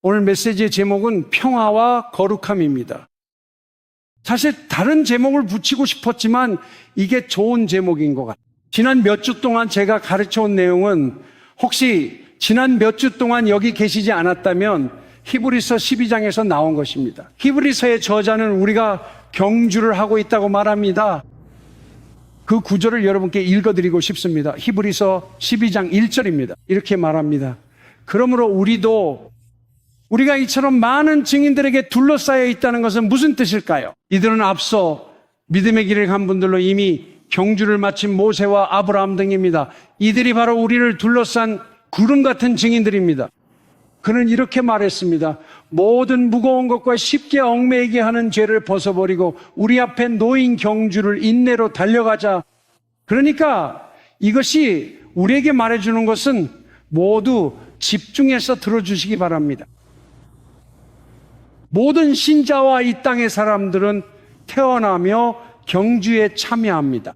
오늘 메시지의 제목은 평화와 거룩함입니다. 사실 다른 제목을 붙이고 싶었지만 이게 좋은 제목인 것 같아요. 지난 몇 주 동안 제가 가르쳐온 내용은 혹시 지난 몇 주 동안 여기 계시지 않았다면 히브리서 12장에서 나온 것입니다. 히브리서의 저자는 우리가 경주를 하고 있다고 말합니다. 그 구절을 여러분께 읽어드리고 싶습니다. 히브리서 12장 1절입니다. 이렇게 말합니다. 그러므로 우리가 이처럼 많은 증인들에게 둘러싸여 있다는 것은 무슨 뜻일까요? 이들은 앞서 믿음의 길을 간 분들로 이미 경주를 마친 모세와 아브라함 등입니다. 이들이 바로 우리를 둘러싼 구름 같은 증인들입니다. 그는 이렇게 말했습니다. 모든 무거운 것과 쉽게 얽매이게 하는 죄를 벗어버리고 우리 앞에 놓인 경주를 인내로 달려가자. 그러니까 이것이 우리에게 말해주는 것은 모두 집중해서 들어주시기 바랍니다. 모든 신자와 이 땅의 사람들은 태어나며 경주에 참여합니다.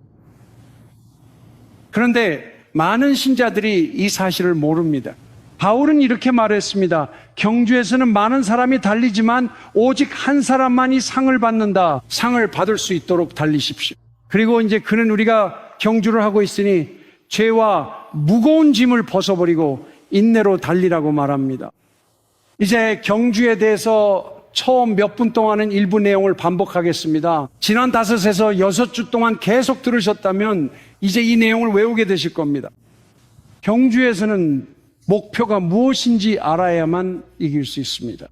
그런데 많은 신자들이 이 사실을 모릅니다. 바울은 이렇게 말했습니다. 경주에서는 많은 사람이 달리지만 오직 한 사람만이 상을 받는다. 상을 받을 수 있도록 달리십시오. 그리고 이제 그는 우리가 경주를 하고 있으니 죄와 무거운 짐을 벗어버리고 인내로 달리라고 말합니다. 이제 경주에 대해서 처음 몇 분 동안은 일부 내용을 반복하겠습니다. 지난 5에서 6주 동안 계속 들으셨다면 이제 이 내용을 외우게 되실 겁니다. 경주에서는 목표가 무엇인지 알아야만 이길 수 있습니다.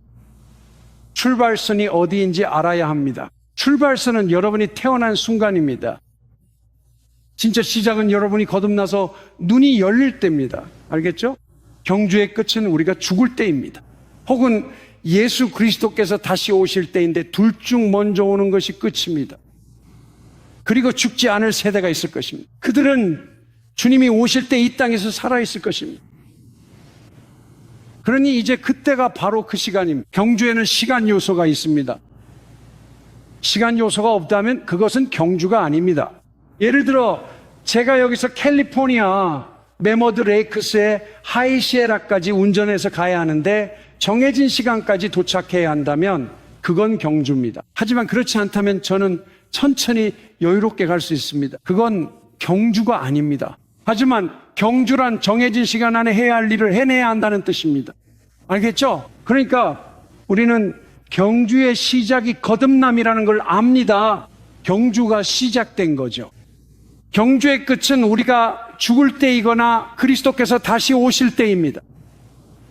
출발선이 어디인지 알아야 합니다. 출발선은 여러분이 태어난 순간입니다. 진짜 시작은 여러분이 거듭나서 눈이 열릴 때입니다. 알겠죠? 경주의 끝은 우리가 죽을 때입니다. 혹은 예수 그리스도께서 다시 오실 때인데 둘 중 먼저 오는 것이 끝입니다. 그리고 죽지 않을 세대가 있을 것입니다. 그들은 주님이 오실 때 이 땅에서 살아있을 것입니다. 그러니 이제 그때가 바로 그 시간입니다. 경주에는 시간 요소가 있습니다. 시간 요소가 없다면 그것은 경주가 아닙니다. 예를 들어 제가 여기서 캘리포니아 메머드 레이크스의 하이시에라까지 운전해서 가야 하는데 정해진 시간까지 도착해야 한다면 그건 경주입니다. 하지만 그렇지 않다면 저는 천천히 여유롭게 갈 수 있습니다. 그건 경주가 아닙니다. 하지만 경주란 정해진 시간 안에 해야 할 일을 해내야 한다는 뜻입니다. 알겠죠? 그러니까 우리는 경주의 시작이 거듭남이라는 걸 압니다. 경주가 시작된 거죠. 경주의 끝은 우리가 죽을 때이거나 그리스도께서 다시 오실 때입니다.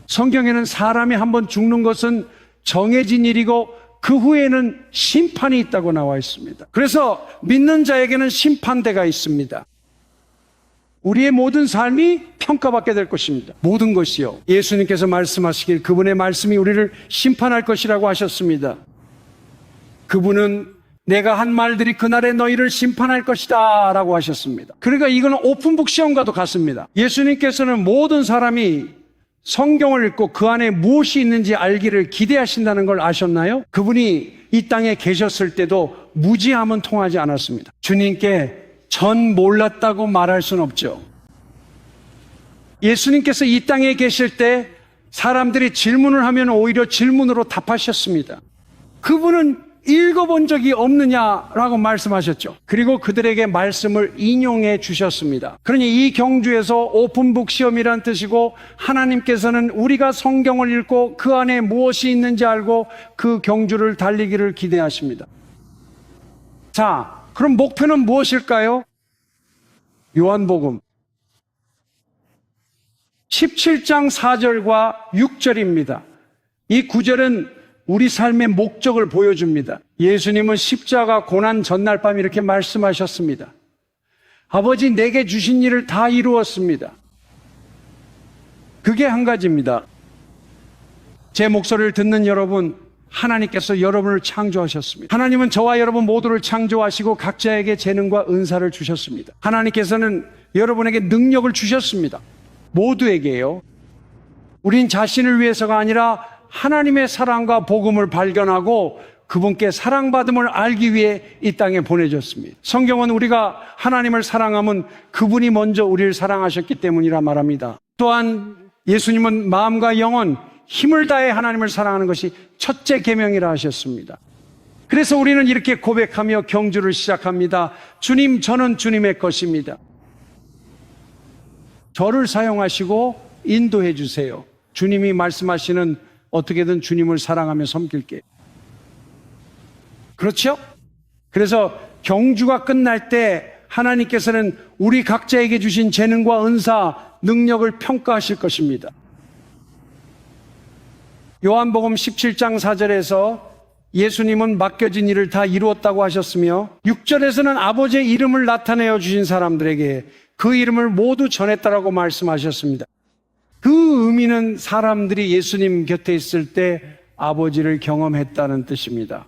성경에는 사람이 한번 죽는 것은 정해진 일이고 그 후에는 심판이 있다고 나와 있습니다. 그래서 믿는 자에게는 심판대가 있습니다. 우리의 모든 삶이 평가받게 될 것입니다. 모든 것이요. 예수님께서 말씀하시길 그분의 말씀이 우리를 심판할 것이라고 하셨습니다. 그분은 내가 한 말들이 그날에 너희를 심판할 것이다 라고 하셨습니다. 그러니까 이거는 오픈북 시험과도 같습니다. 예수님께서는 모든 사람이 성경을 읽고 그 안에 무엇이 있는지 알기를 기대하신다는 걸 아셨나요? 그분이 이 땅에 계셨을 때도 무지함은 통하지 않았습니다. 주님께 전 몰랐다고 말할 수는 없죠. 예수님께서 이 땅에 계실 때 사람들이 질문을 하면 오히려 질문으로 답하셨습니다. 그분은 읽어본 적이 없느냐라고 말씀하셨죠. 그리고 그들에게 말씀을 인용해 주셨습니다. 그러니 이 경주에서 오픈북 시험이란 뜻이고 하나님께서는 우리가 성경을 읽고 그 안에 무엇이 있는지 알고 그 경주를 달리기를 기대하십니다. 자, 그럼 목표는 무엇일까요? 요한복음 17장 4절과 6절입니다. 이 구절은 우리 삶의 목적을 보여줍니다. 예수님은 십자가 고난 전날 밤 이렇게 말씀하셨습니다. 아버지 내게 주신 일을 다 이루었습니다. 그게 한 가지입니다. 제 목소리를 듣는 여러분, 하나님께서 여러분을 창조하셨습니다. 하나님은 저와 여러분 모두를 창조하시고 각자에게 재능과 은사를 주셨습니다. 하나님께서는 여러분에게 능력을 주셨습니다. 모두에게요. 우린 자신을 위해서가 아니라 하나님의 사랑과 복음을 발견하고 그분께 사랑받음을 알기 위해 이 땅에 보내줬습니다. 성경은 우리가 하나님을 사랑하면 그분이 먼저 우리를 사랑하셨기 때문이라 말합니다. 또한 예수님은 마음과 영혼 힘을 다해 하나님을 사랑하는 것이 첫째 계명이라 하셨습니다. 그래서 우리는 이렇게 고백하며 경주를 시작합니다. 주님, 저는 주님의 것입니다. 저를 사용하시고 인도해 주세요. 주님이 말씀하시는 어떻게든 주님을 사랑하며 섬길게요. 그렇죠? 그래서 경주가 끝날 때 하나님께서는 우리 각자에게 주신 재능과 은사, 능력을 평가하실 것입니다. 요한복음 17장 4절에서 예수님은 맡겨진 일을 다 이루었다고 하셨으며 6절에서는 아버지의 이름을 나타내어 주신 사람들에게 그 이름을 모두 전했다라고 말씀하셨습니다. 그 의미는 사람들이 예수님 곁에 있을 때 아버지를 경험했다는 뜻입니다.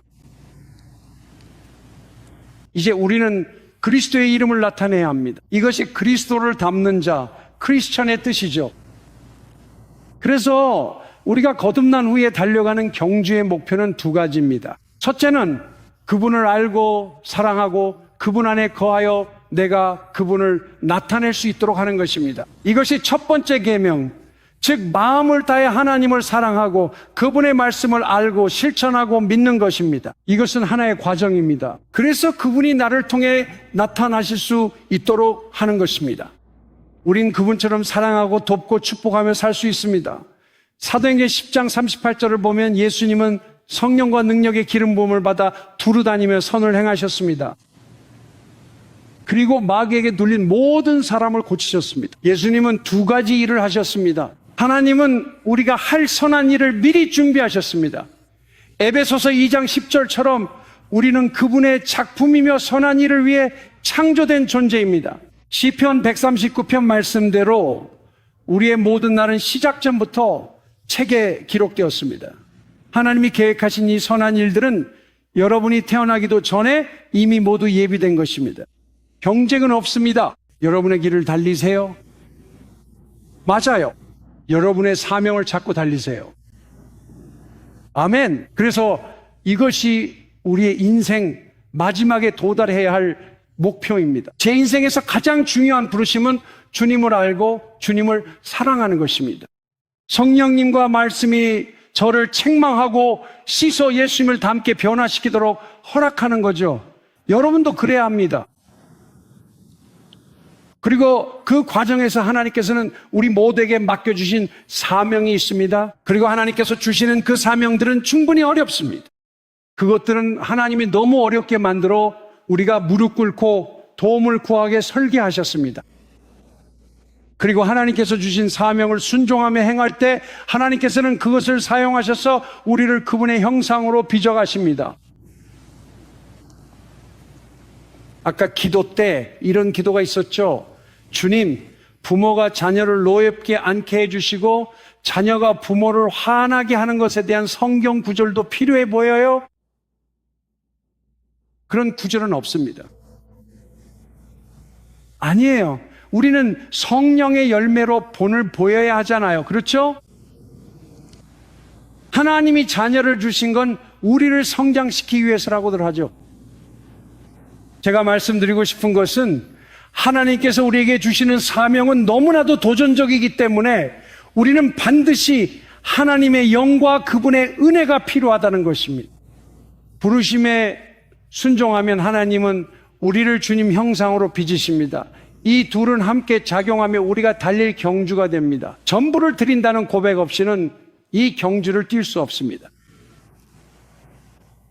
이제 우리는 그리스도의 이름을 나타내야 합니다. 이것이 그리스도를 담는 자, 크리스천의 뜻이죠. 그래서 우리가 거듭난 후에 달려가는 경주의 목표는 두 가지입니다. 첫째는 그분을 알고 사랑하고 그분 안에 거하여 내가 그분을 나타낼 수 있도록 하는 것입니다. 이것이 첫 번째 계명, 즉 마음을 다해 하나님을 사랑하고 그분의 말씀을 알고 실천하고 믿는 것입니다. 이것은 하나의 과정입니다. 그래서 그분이 나를 통해 나타나실 수 있도록 하는 것입니다. 우린 그분처럼 사랑하고 돕고 축복하며 살 수 있습니다. 사도행전 10장 38절을 보면 예수님은 성령과 능력의 기름 부음을 받아 두루 다니며 선을 행하셨습니다. 그리고 마귀에게 눌린 모든 사람을 고치셨습니다. 예수님은 두 가지 일을 하셨습니다. 하나님은 우리가 할 선한 일을 미리 준비하셨습니다. 에베소서 2장 10절처럼 우리는 그분의 작품이며 선한 일을 위해 창조된 존재입니다. 시편 139편 말씀대로 우리의 모든 날은 시작 전부터 책에 기록되었습니다. 하나님이 계획하신 이 선한 일들은 여러분이 태어나기도 전에 이미 모두 예비된 것입니다. 경쟁은 없습니다. 여러분의 길을 달리세요. 맞아요. 여러분의 사명을 찾고 달리세요. 아멘. 그래서 이것이 우리의 인생 마지막에 도달해야 할 목표입니다. 제 인생에서 가장 중요한 부르심은 주님을 알고 주님을 사랑하는 것입니다. 성령님과 말씀이 저를 책망하고 씻어 예수님을 닮게 변화시키도록 허락하는 거죠. 여러분도 그래야 합니다. 그리고 그 과정에서 하나님께서는 우리 모두에게 맡겨주신 사명이 있습니다. 그리고 하나님께서 주시는 그 사명들은 충분히 어렵습니다. 그것들은 하나님이 너무 어렵게 만들어 우리가 무릎 꿇고 도움을 구하게 설계하셨습니다. 그리고 하나님께서 주신 사명을 순종하며 행할 때 하나님께서는 그것을 사용하셔서 우리를 그분의 형상으로 빚어가십니다. 아까 기도 때 이런 기도가 있었죠. 주님, 부모가 자녀를 노엽게 않게 해주시고 자녀가 부모를 화나게 하는 것에 대한 성경 구절도 필요해 보여요? 그런 구절은 없습니다. 아니에요. 우리는 성령의 열매로 본을 보여야 하잖아요. 그렇죠? 하나님이 자녀를 주신 건 우리를 성장시키기 위해서라고들 하죠. 제가 말씀드리고 싶은 것은 하나님께서 우리에게 주시는 사명은 너무나도 도전적이기 때문에 우리는 반드시 하나님의 영과 그분의 은혜가 필요하다는 것입니다. 부르심에 순종하면 하나님은 우리를 주님 형상으로 빚으십니다. 이 둘은 함께 작용하며 우리가 달릴 경주가 됩니다. 전부를 드린다는 고백 없이는 이 경주를 뛸 수 없습니다.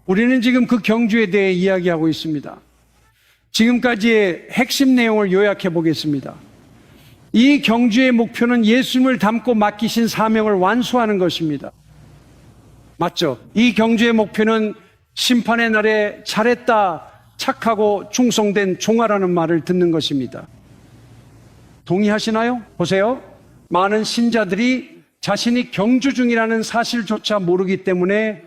우리는 지금 그 경주에 대해 이야기하고 있습니다. 지금까지의 핵심 내용을 요약해 보겠습니다. 이 경주의 목표는 예수님을 닮고 맡기신 사명을 완수하는 것입니다. 맞죠? 이 경주의 목표는 심판의 날에 잘했다, 착하고 충성된 종아라는 말을 듣는 것입니다. 동의하시나요? 보세요. 많은 신자들이 자신이 경주 중이라는 사실조차 모르기 때문에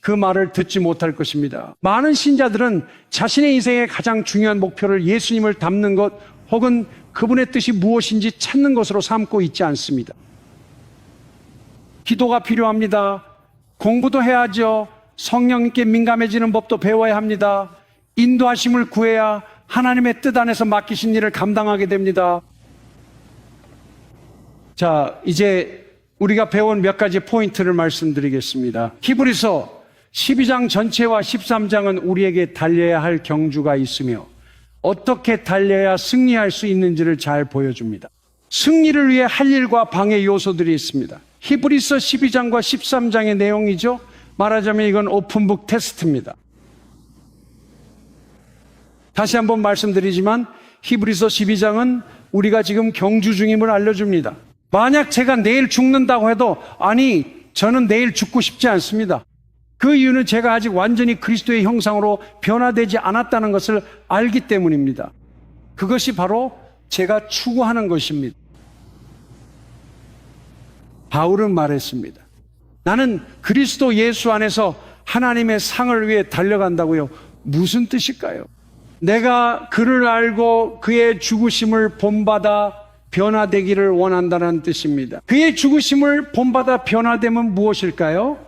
그 말을 듣지 못할 것입니다. 많은 신자들은 자신의 인생의 가장 중요한 목표를 예수님을 닮는 것 혹은 그분의 뜻이 무엇인지 찾는 것으로 삼고 있지 않습니다. 기도가 필요합니다. 공부도 해야죠. 성령님께 민감해지는 법도 배워야 합니다. 인도하심을 구해야 하나님의 뜻 안에서 맡기신 일을 감당하게 됩니다. 자, 이제 우리가 배운 몇 가지 포인트를 말씀드리겠습니다. 히브리서 12장 전체와 13장은 우리에게 달려야 할 경주가 있으며 어떻게 달려야 승리할 수 있는지를 잘 보여줍니다. 승리를 위해 할 일과 방해 요소들이 있습니다. 히브리서 12장과 13장의 내용이죠. 말하자면 이건 오픈북 테스트입니다. 다시 한번 말씀드리지만 히브리서 12장은 우리가 지금 경주 중임을 알려줍니다. 만약 제가 내일 죽는다고 해도 아니 저는 내일 죽고 싶지 않습니다. 그 이유는 제가 아직 완전히 그리스도의 형상으로 변화되지 않았다는 것을 알기 때문입니다. 그것이 바로 제가 추구하는 것입니다. 바울은 말했습니다. 나는 그리스도 예수 안에서 하나님의 상을 위해 달려간다고요. 무슨 뜻일까요? 내가 그를 알고 그의 죽으심을 본받아 변화되기를 원한다는 뜻입니다. 그의 죽으심을 본받아 변화되면 무엇일까요?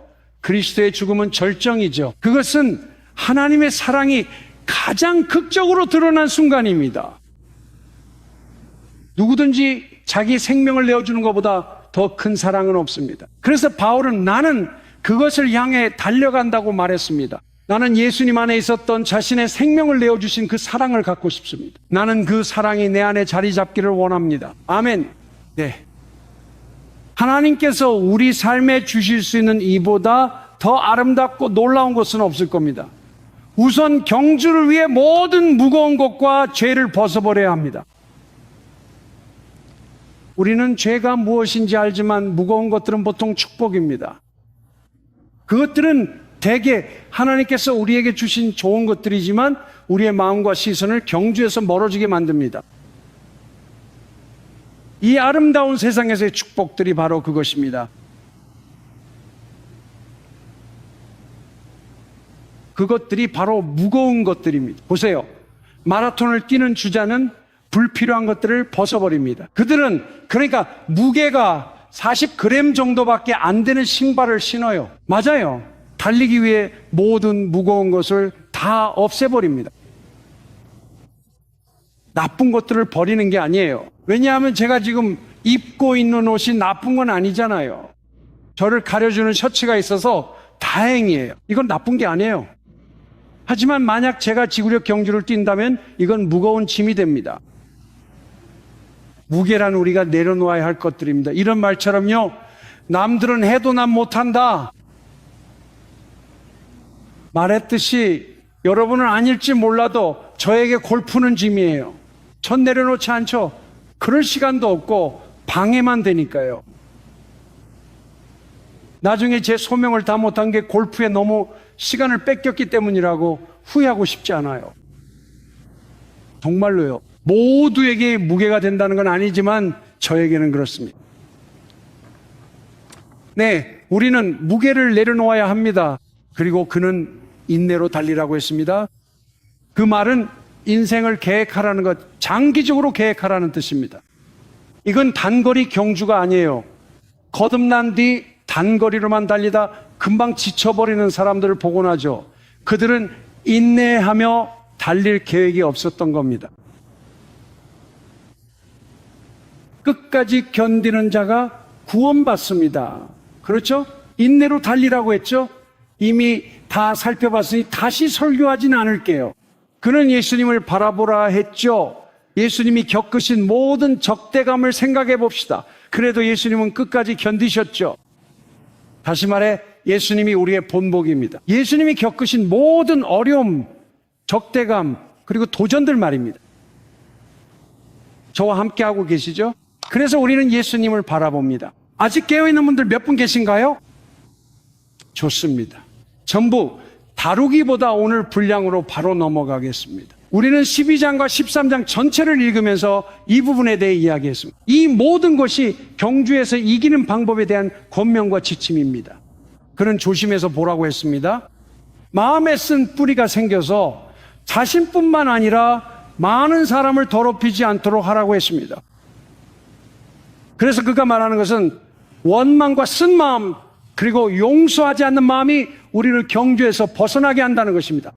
그리스도의 죽음은 절정이죠. 그것은 하나님의 사랑이 가장 극적으로 드러난 순간입니다. 누구든지 자기 생명을 내어주는 것보다 더 큰 사랑은 없습니다. 그래서 바울은 나는 그것을 향해 달려간다고 말했습니다. 나는 예수님 안에 있었던 자신의 생명을 내어주신 그 사랑을 갖고 싶습니다. 나는 그 사랑이 내 안에 자리 잡기를 원합니다. 아멘. 네. 하나님께서 우리 삶에 주실 수 있는 이보다 더 아름답고 놀라운 것은 없을 겁니다. 우선 경주를 위해 모든 무거운 것과 죄를 벗어버려야 합니다. 우리는 죄가 무엇인지 알지만 무거운 것들은 보통 축복입니다. 그것들은 대개 하나님께서 우리에게 주신 좋은 것들이지만 우리의 마음과 시선을 경주에서 멀어지게 만듭니다. 이 아름다운 세상에서의 축복들이 바로 그것입니다. 그것들이 바로 무거운 것들입니다. 보세요. 마라톤을 뛰는 주자는 불필요한 것들을 벗어버립니다. 그들은 그러니까 무게가 40g 정도밖에 안 되는 신발을 신어요. 맞아요. 달리기 위해 모든 무거운 것을 다 없애버립니다. 나쁜 것들을 버리는 게 아니에요. 왜냐하면 제가 지금 입고 있는 옷이 나쁜 건 아니잖아요. 저를 가려주는 셔츠가 있어서 다행이에요. 이건 나쁜 게 아니에요. 하지만 만약 제가 지구력 경주를 뛴다면 이건 무거운 짐이 됩니다. 무게란 우리가 내려놓아야 할 것들입니다. 이런 말처럼요, 남들은 해도 난 못한다 말했듯이 여러분은 아닐지 몰라도 저에게 골프는 짐이에요. 전 내려놓지 않죠. 그럴 시간도 없고 방해만 되니까요. 나중에 제 소명을 다 못한 게 골프에 너무 시간을 뺏겼기 때문이라고 후회하고 싶지 않아요. 정말로요. 모두에게 무게가 된다는 건 아니지만 저에게는 그렇습니다. 네, 우리는 무게를 내려놓아야 합니다. 그리고 그는 인내로 달리라고 했습니다. 그 말은 인생을 계획하라는 것, 장기적으로 계획하라는 뜻입니다. 이건 단거리 경주가 아니에요. 거듭난 뒤 단거리로만 달리다 금방 지쳐버리는 사람들을 보곤 하죠. 그들은 인내하며 달릴 계획이 없었던 겁니다. 끝까지 견디는 자가 구원받습니다. 그렇죠? 인내로 달리라고 했죠? 이미 다 살펴봤으니 다시 설교하진 않을게요. 그는 예수님을 바라보라 했죠. 예수님이 겪으신 모든 적대감을 생각해 봅시다. 그래도 예수님은 끝까지 견디셨죠. 다시 말해 예수님이 우리의 본보기입니다. 예수님이 겪으신 모든 어려움, 적대감, 그리고 도전들 말입니다. 저와 함께 하고 계시죠? 그래서 우리는 예수님을 바라봅니다. 아직 깨어있는 분들 몇 분 계신가요? 좋습니다. 전부 다루기보다 오늘 분량으로 바로 넘어가겠습니다. 우리는 12장과 13장 전체를 읽으면서 이 부분에 대해 이야기했습니다. 이 모든 것이 경주에서 이기는 방법에 대한 권면과 지침입니다. 그는 조심해서 보라고 했습니다. 마음에 쓴 뿌리가 생겨서 자신뿐만 아니라 많은 사람을 더럽히지 않도록 하라고 했습니다. 그래서 그가 말하는 것은 원망과 쓴 마음, 그리고 용서하지 않는 마음이 우리를 경주에서 벗어나게 한다는 것입니다.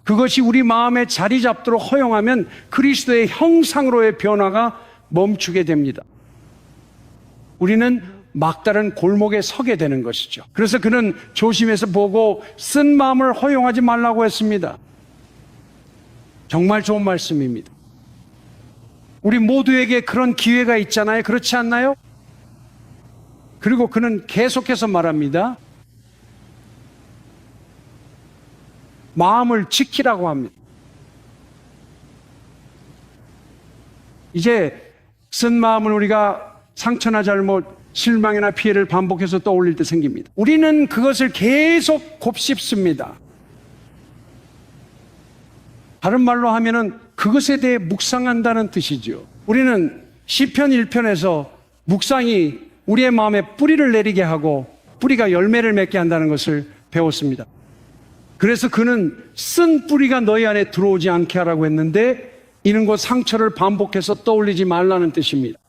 그것이 우리 마음에 자리 잡도록 허용하면 그리스도의 형상으로의 변화가 멈추게 됩니다. 우리는 막다른 골목에 서게 되는 것이죠. 그래서 그는 조심해서 보고 쓴 마음을 허용하지 말라고 했습니다. 정말 좋은 말씀입니다. 우리 모두에게 그런 기회가 있잖아요. 그렇지 않나요? 그리고 그는 계속해서 말합니다. 마음을 지키라고 합니다. 이제 쓴 마음을 우리가 상처나 잘못, 실망이나 피해를 반복해서 떠올릴 때 생깁니다. 우리는 그것을 계속 곱씹습니다. 다른 말로 하면은 그것에 대해 묵상한다는 뜻이죠. 우리는 시편 1편에서 묵상이 우리의 마음에 뿌리를 내리게 하고 뿌리가 열매를 맺게 한다는 것을 배웠습니다. 그래서 그는 쓴 뿌리가 너희 안에 들어오지 않게 하라고 했는데 이는 곧 상처를 반복해서 떠올리지 말라는 뜻입니다.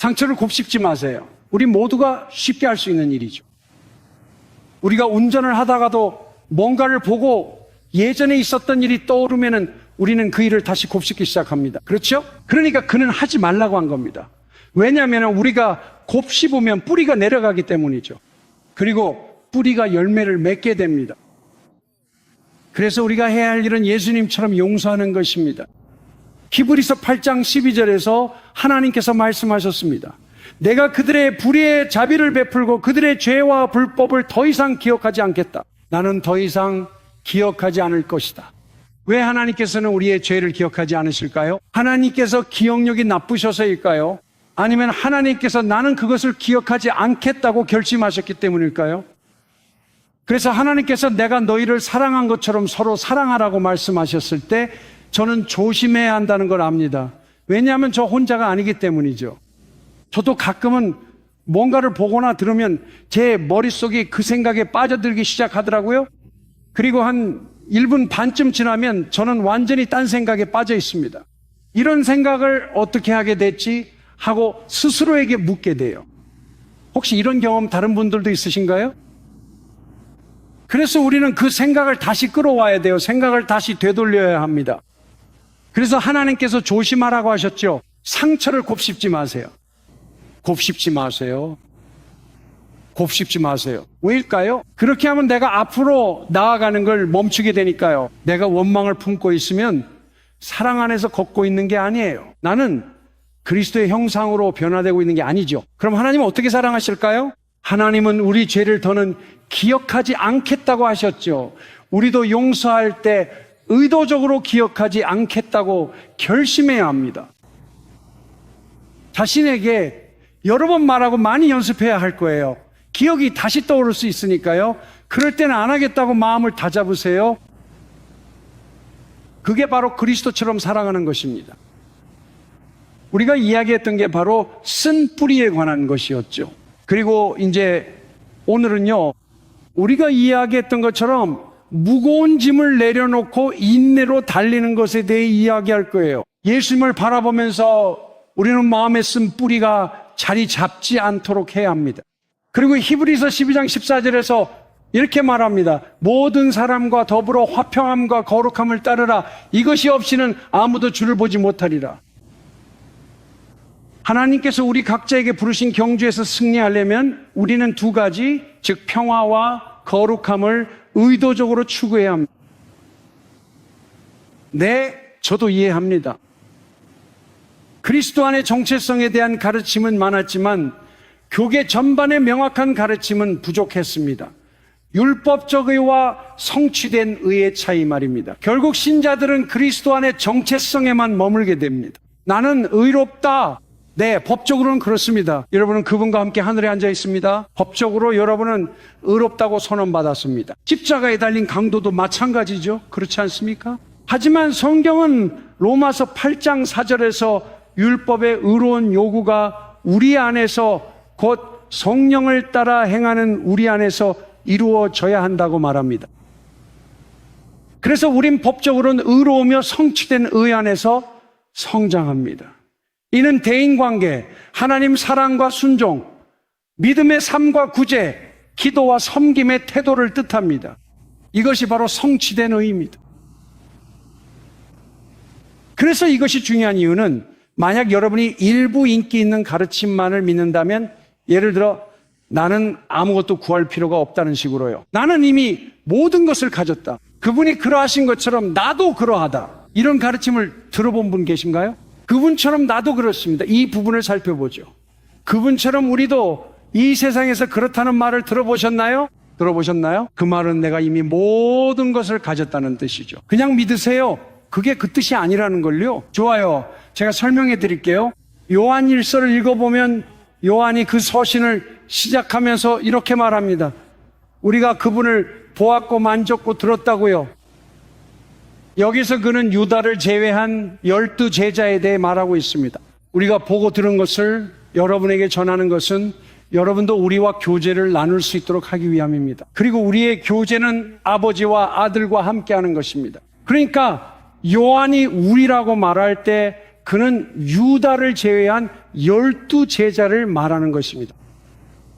상처를 곱씹지 마세요. 우리 모두가 쉽게 할 수 있는 일이죠. 우리가 운전을 하다가도 뭔가를 보고 예전에 있었던 일이 떠오르면은 우리는 그 일을 다시 곱씹기 시작합니다. 그렇죠? 그러니까 그는 하지 말라고 한 겁니다. 왜냐하면 우리가 곱씹으면 뿌리가 내려가기 때문이죠. 그리고 뿌리가 열매를 맺게 됩니다. 그래서 우리가 해야 할 일은 예수님처럼 용서하는 것입니다. 히브리서 8장 12절에서 하나님께서 말씀하셨습니다. 내가 그들의 불의의 자비를 베풀고 그들의 죄와 불법을 더 이상 기억하지 않겠다. 나는 더 이상 기억하지 않을 것이다. 왜 하나님께서는 우리의 죄를 기억하지 않으실까요? 하나님께서 기억력이 나쁘셔서일까요? 아니면 하나님께서 나는 그것을 기억하지 않겠다고 결심하셨기 때문일까요? 그래서 하나님께서 내가 너희를 사랑한 것처럼 서로 사랑하라고 말씀하셨을 때 저는 조심해야 한다는 걸 압니다. 왜냐하면 저 혼자가 아니기 때문이죠. 저도 가끔은 뭔가를 보거나 들으면 제 머릿속이 그 생각에 빠져들기 시작하더라고요. 그리고 한 1분 반쯤 지나면 저는 완전히 딴 생각에 빠져 있습니다. 이런 생각을 어떻게 하게 됐지 하고 스스로에게 묻게 돼요. 혹시 이런 경험 다른 분들도 있으신가요? 그래서 우리는 그 생각을 다시 끌어와야 돼요. 생각을 다시 되돌려야 합니다. 그래서 하나님께서 조심하라고 하셨죠. 상처를 곱씹지 마세요. 곱씹지 마세요. 곱씹지 마세요. 왜일까요? 그렇게 하면 내가 앞으로 나아가는 걸 멈추게 되니까요. 내가 원망을 품고 있으면 사랑 안에서 걷고 있는 게 아니에요. 나는 그리스도의 형상으로 변화되고 있는 게 아니죠. 그럼 하나님은 어떻게 사랑하실까요? 하나님은 우리 죄를 더는 기억하지 않겠다고 하셨죠. 우리도 용서할 때 의도적으로 기억하지 않겠다고 결심해야 합니다. 자신에게 여러 번 말하고 많이 연습해야 할 거예요. 기억이 다시 떠오를 수 있으니까요. 그럴 때는 안 하겠다고 마음을 다잡으세요. 그게 바로 그리스도처럼 살아가는 것입니다. 우리가 이야기했던 게 바로 쓴 뿌리에 관한 것이었죠. 그리고 이제 오늘은요, 우리가 이야기했던 것처럼 무거운 짐을 내려놓고 인내로 달리는 것에 대해 이야기할 거예요. 예수님을 바라보면서 우리는 마음에 쓴 뿌리가 자리 잡지 않도록 해야 합니다. 그리고 히브리서 12장 14절에서 이렇게 말합니다. 모든 사람과 더불어 화평함과 거룩함을 따르라. 이것이 없이는 아무도 주를 보지 못하리라. 하나님께서 우리 각자에게 부르신 경주에서 승리하려면 우리는 두 가지, 즉 평화와 거룩함을 의도적으로 추구해야 합니다. 네, 저도 이해합니다. 그리스도 안의 정체성에 대한 가르침은 많았지만 교계 전반의 명확한 가르침은 부족했습니다. 율법적 의와 성취된 의의 차이 말입니다. 결국 신자들은 그리스도 안의 정체성에만 머물게 됩니다. 나는 의롭다. 네, 법적으로는 그렇습니다. 여러분은 그분과 함께 하늘에 앉아 있습니다. 법적으로 여러분은 의롭다고 선언받았습니다. 십자가에 달린 강도도 마찬가지죠. 그렇지 않습니까? 하지만 성경은 로마서 8장 4절에서 율법의 의로운 요구가 우리 안에서 곧 성령을 따라 행하는 우리 안에서 이루어져야 한다고 말합니다. 그래서 우린 법적으로는 의로우며 성취된 의 안에서 성장합니다. 이는 대인관계, 하나님 사랑과 순종, 믿음의 삶과 구제, 기도와 섬김의 태도를 뜻합니다. 이것이 바로 성취된 의입니다. 그래서 이것이 중요한 이유는 만약 여러분이 일부 인기 있는 가르침만을 믿는다면 예를 들어 나는 아무것도 구할 필요가 없다는 식으로요. 나는 이미 모든 것을 가졌다. 그분이 그러하신 것처럼 나도 그러하다. 이런 가르침을 들어본 분 계신가요? 그분처럼 나도 그렇습니다. 이 부분을 살펴보죠. 그분처럼 우리도 이 세상에서 그렇다는 말을 들어보셨나요? 들어보셨나요? 그 말은 내가 이미 모든 것을 가졌다는 뜻이죠. 그냥 믿으세요. 그게 그 뜻이 아니라는 걸요. 좋아요. 제가 설명해 드릴게요. 요한 1서를 읽어보면 요한이 그 서신을 시작하면서 이렇게 말합니다. 우리가 그분을 보았고 만졌고 들었다고요. 여기서 그는 유다를 제외한 12제자에 대해 말하고 있습니다. 우리가 보고 들은 것을 여러분에게 전하는 것은 여러분도 우리와 교제를 나눌 수 있도록 하기 위함입니다. 그리고 우리의 교제는 아버지와 아들과 함께하는 것입니다. 그러니까 요한이 우리라고 말할 때 그는 유다를 제외한 12제자를 말하는 것입니다.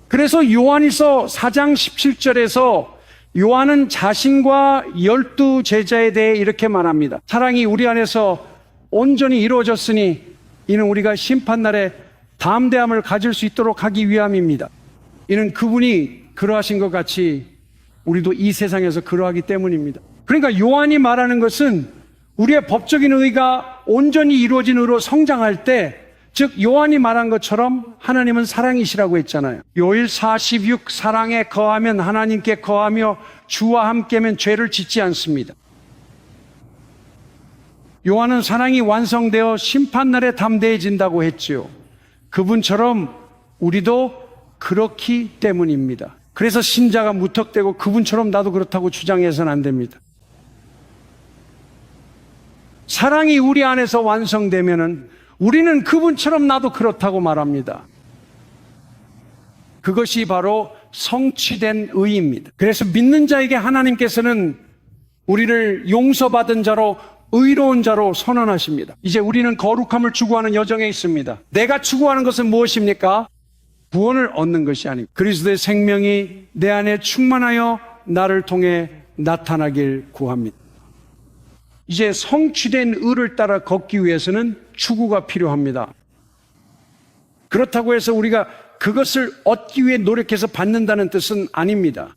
그래서 요한일서 4장 17절에서 요한은 자신과 12제자에 대해 이렇게 말합니다. 사랑이 우리 안에서 온전히 이루어졌으니 이는 우리가 심판날에 담대함을 가질 수 있도록 하기 위함입니다. 이는 그분이 그러하신 것 같이 우리도 이 세상에서 그러하기 때문입니다. 그러니까 요한이 말하는 것은 우리의 법적인 의가 온전히 이루어진 의로 성장할 때, 즉 요한이 말한 것처럼 하나님은 사랑이시라고 했잖아요. 요일 46 사랑에 거하면 하나님께 거하며 주와 함께면 죄를 짓지 않습니다. 요한은 사랑이 완성되어 심판날에 담대해진다고 했지요. 그분처럼 우리도 그렇기 때문입니다. 그래서 신자가 무턱대고 그분처럼 나도 그렇다고 주장해서는 안 됩니다. 사랑이 우리 안에서 완성되면은 우리는 그분처럼 나도 그렇다고 말합니다. 그것이 바로 성취된 의입니다. 그래서 믿는 자에게 하나님께서는 우리를 용서받은 자로 의로운 자로 선언하십니다. 이제 우리는 거룩함을 추구하는 여정에 있습니다. 내가 추구하는 것은 무엇입니까? 구원을 얻는 것이 아닙니다. 그리스도의 생명이 내 안에 충만하여 나를 통해 나타나길 구합니다. 이제 성취된 의를 따라 걷기 위해서는 추구가 필요합니다. 그렇다고 해서 우리가 그것을 얻기 위해 노력해서 받는다는 뜻은 아닙니다.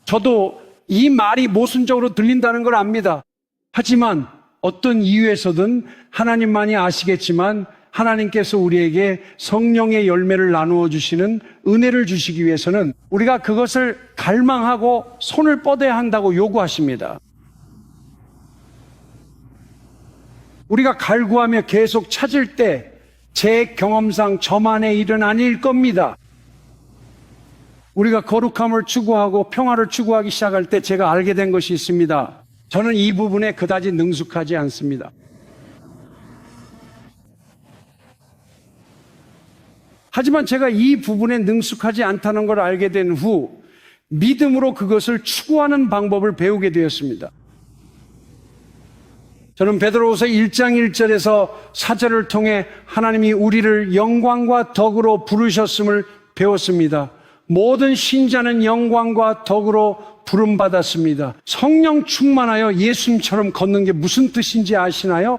저도 이 말이 모순적으로 들린다는 걸 압니다. 하지만 어떤 이유에서든 하나님만이 아시겠지만 하나님께서 우리에게 성령의 열매를 나누어 주시는 은혜를 주시기 위해서는 우리가 그것을 갈망하고 손을 뻗어야 한다고 요구하십니다. 우리가 갈구하며 계속 찾을 때 제 경험상 저만의 일은 아닐 겁니다. 우리가 거룩함을 추구하고 평화를 추구하기 시작할 때 제가 알게 된 것이 있습니다. 저는 이 부분에 그다지 능숙하지 않습니다. 하지만 제가 이 부분에 능숙하지 않다는 걸 알게 된 후 믿음으로 그것을 추구하는 방법을 배우게 되었습니다. 저는 베드로후서 1장 1절에서 4절을 통해 하나님이 우리를 영광과 덕으로 부르셨음을 배웠습니다. 모든 신자는 영광과 덕으로 부름받았습니다. 성령 충만하여 예수님처럼 걷는 게 무슨 뜻인지 아시나요?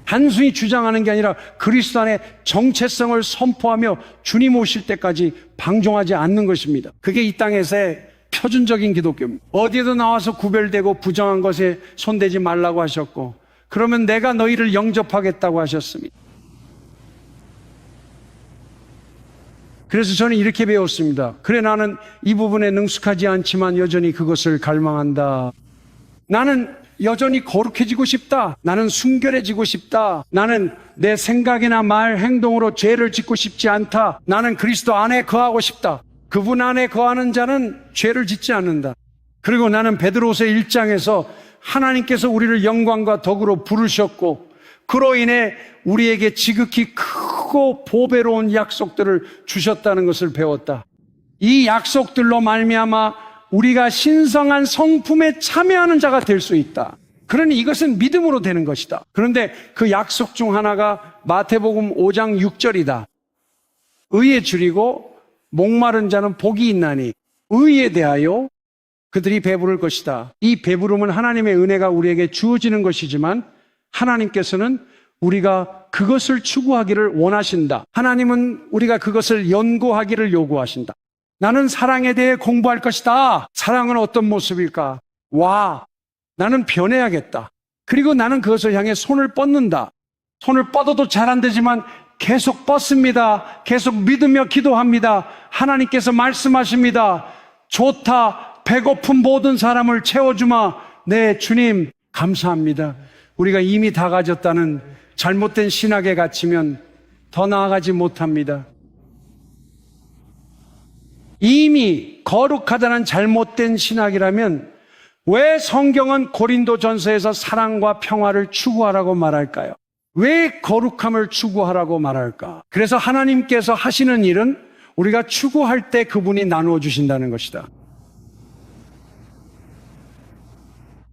단순히 주장하는 게 아니라 그리스도 안에 정체성을 선포하며 주님 오실 때까지 방종하지 않는 것입니다. 그게 이 땅에서의 표준적인 기독교입니다. 어디에도 나와서 구별되고 부정한 것에 손대지 말라고 하셨고, 그러면 내가 너희를 영접하겠다고 하셨습니다. 그래서 저는 이렇게 배웠습니다. 그래, 나는 이 부분에 능숙하지 않지만 여전히 그것을 갈망한다. 나는 여전히 거룩해지고 싶다. 나는 순결해지고 싶다. 나는 내 생각이나 말, 행동으로 죄를 짓고 싶지 않다. 나는 그리스도 안에 거하고 싶다. 그분 안에 거하는 자는 죄를 짓지 않는다. 그리고 나는 베드로후서 1장에서 하나님께서 우리를 영광과 덕으로 부르셨고 그로 인해 우리에게 지극히 크고 보배로운 약속들을 주셨다는 것을 배웠다. 이 약속들로 말미암아 우리가 신성한 성품에 참여하는 자가 될 수 있다. 그러니 이것은 믿음으로 되는 것이다. 그런데 그 약속 중 하나가 마태복음 5장 6절이다. 의에 줄이고 목마른 자는 복이 있나니 의에 대하여 그들이 배부를 것이다. 이 배부름은 하나님의 은혜가 우리에게 주어지는 것이지만 하나님께서는 우리가 그것을 추구하기를 원하신다. 하나님은 우리가 그것을 연구하기를 요구하신다. 나는 사랑에 대해 공부할 것이다. 사랑은 어떤 모습일까? 와, 나는 변해야겠다. 그리고 나는 그것을 향해 손을 뻗는다. 손을 뻗어도 잘 안 되지만 계속 뻗습니다. 계속 믿으며 기도합니다. 하나님께서 말씀하십니다. 좋다. 배고픈 모든 사람을 채워주마. 네, 주님, 감사합니다. 우리가 이미 다 가졌다는 잘못된 신학에 갇히면 더 나아가지 못합니다. 이미 거룩하다는 잘못된 신학이라면 왜 성경은 고린도전서에서 사랑과 평화를 추구하라고 말할까요? 왜 거룩함을 추구하라고 말할까? 그래서 하나님께서 하시는 일은 우리가 추구할 때 그분이 나누어 주신다는 것이다.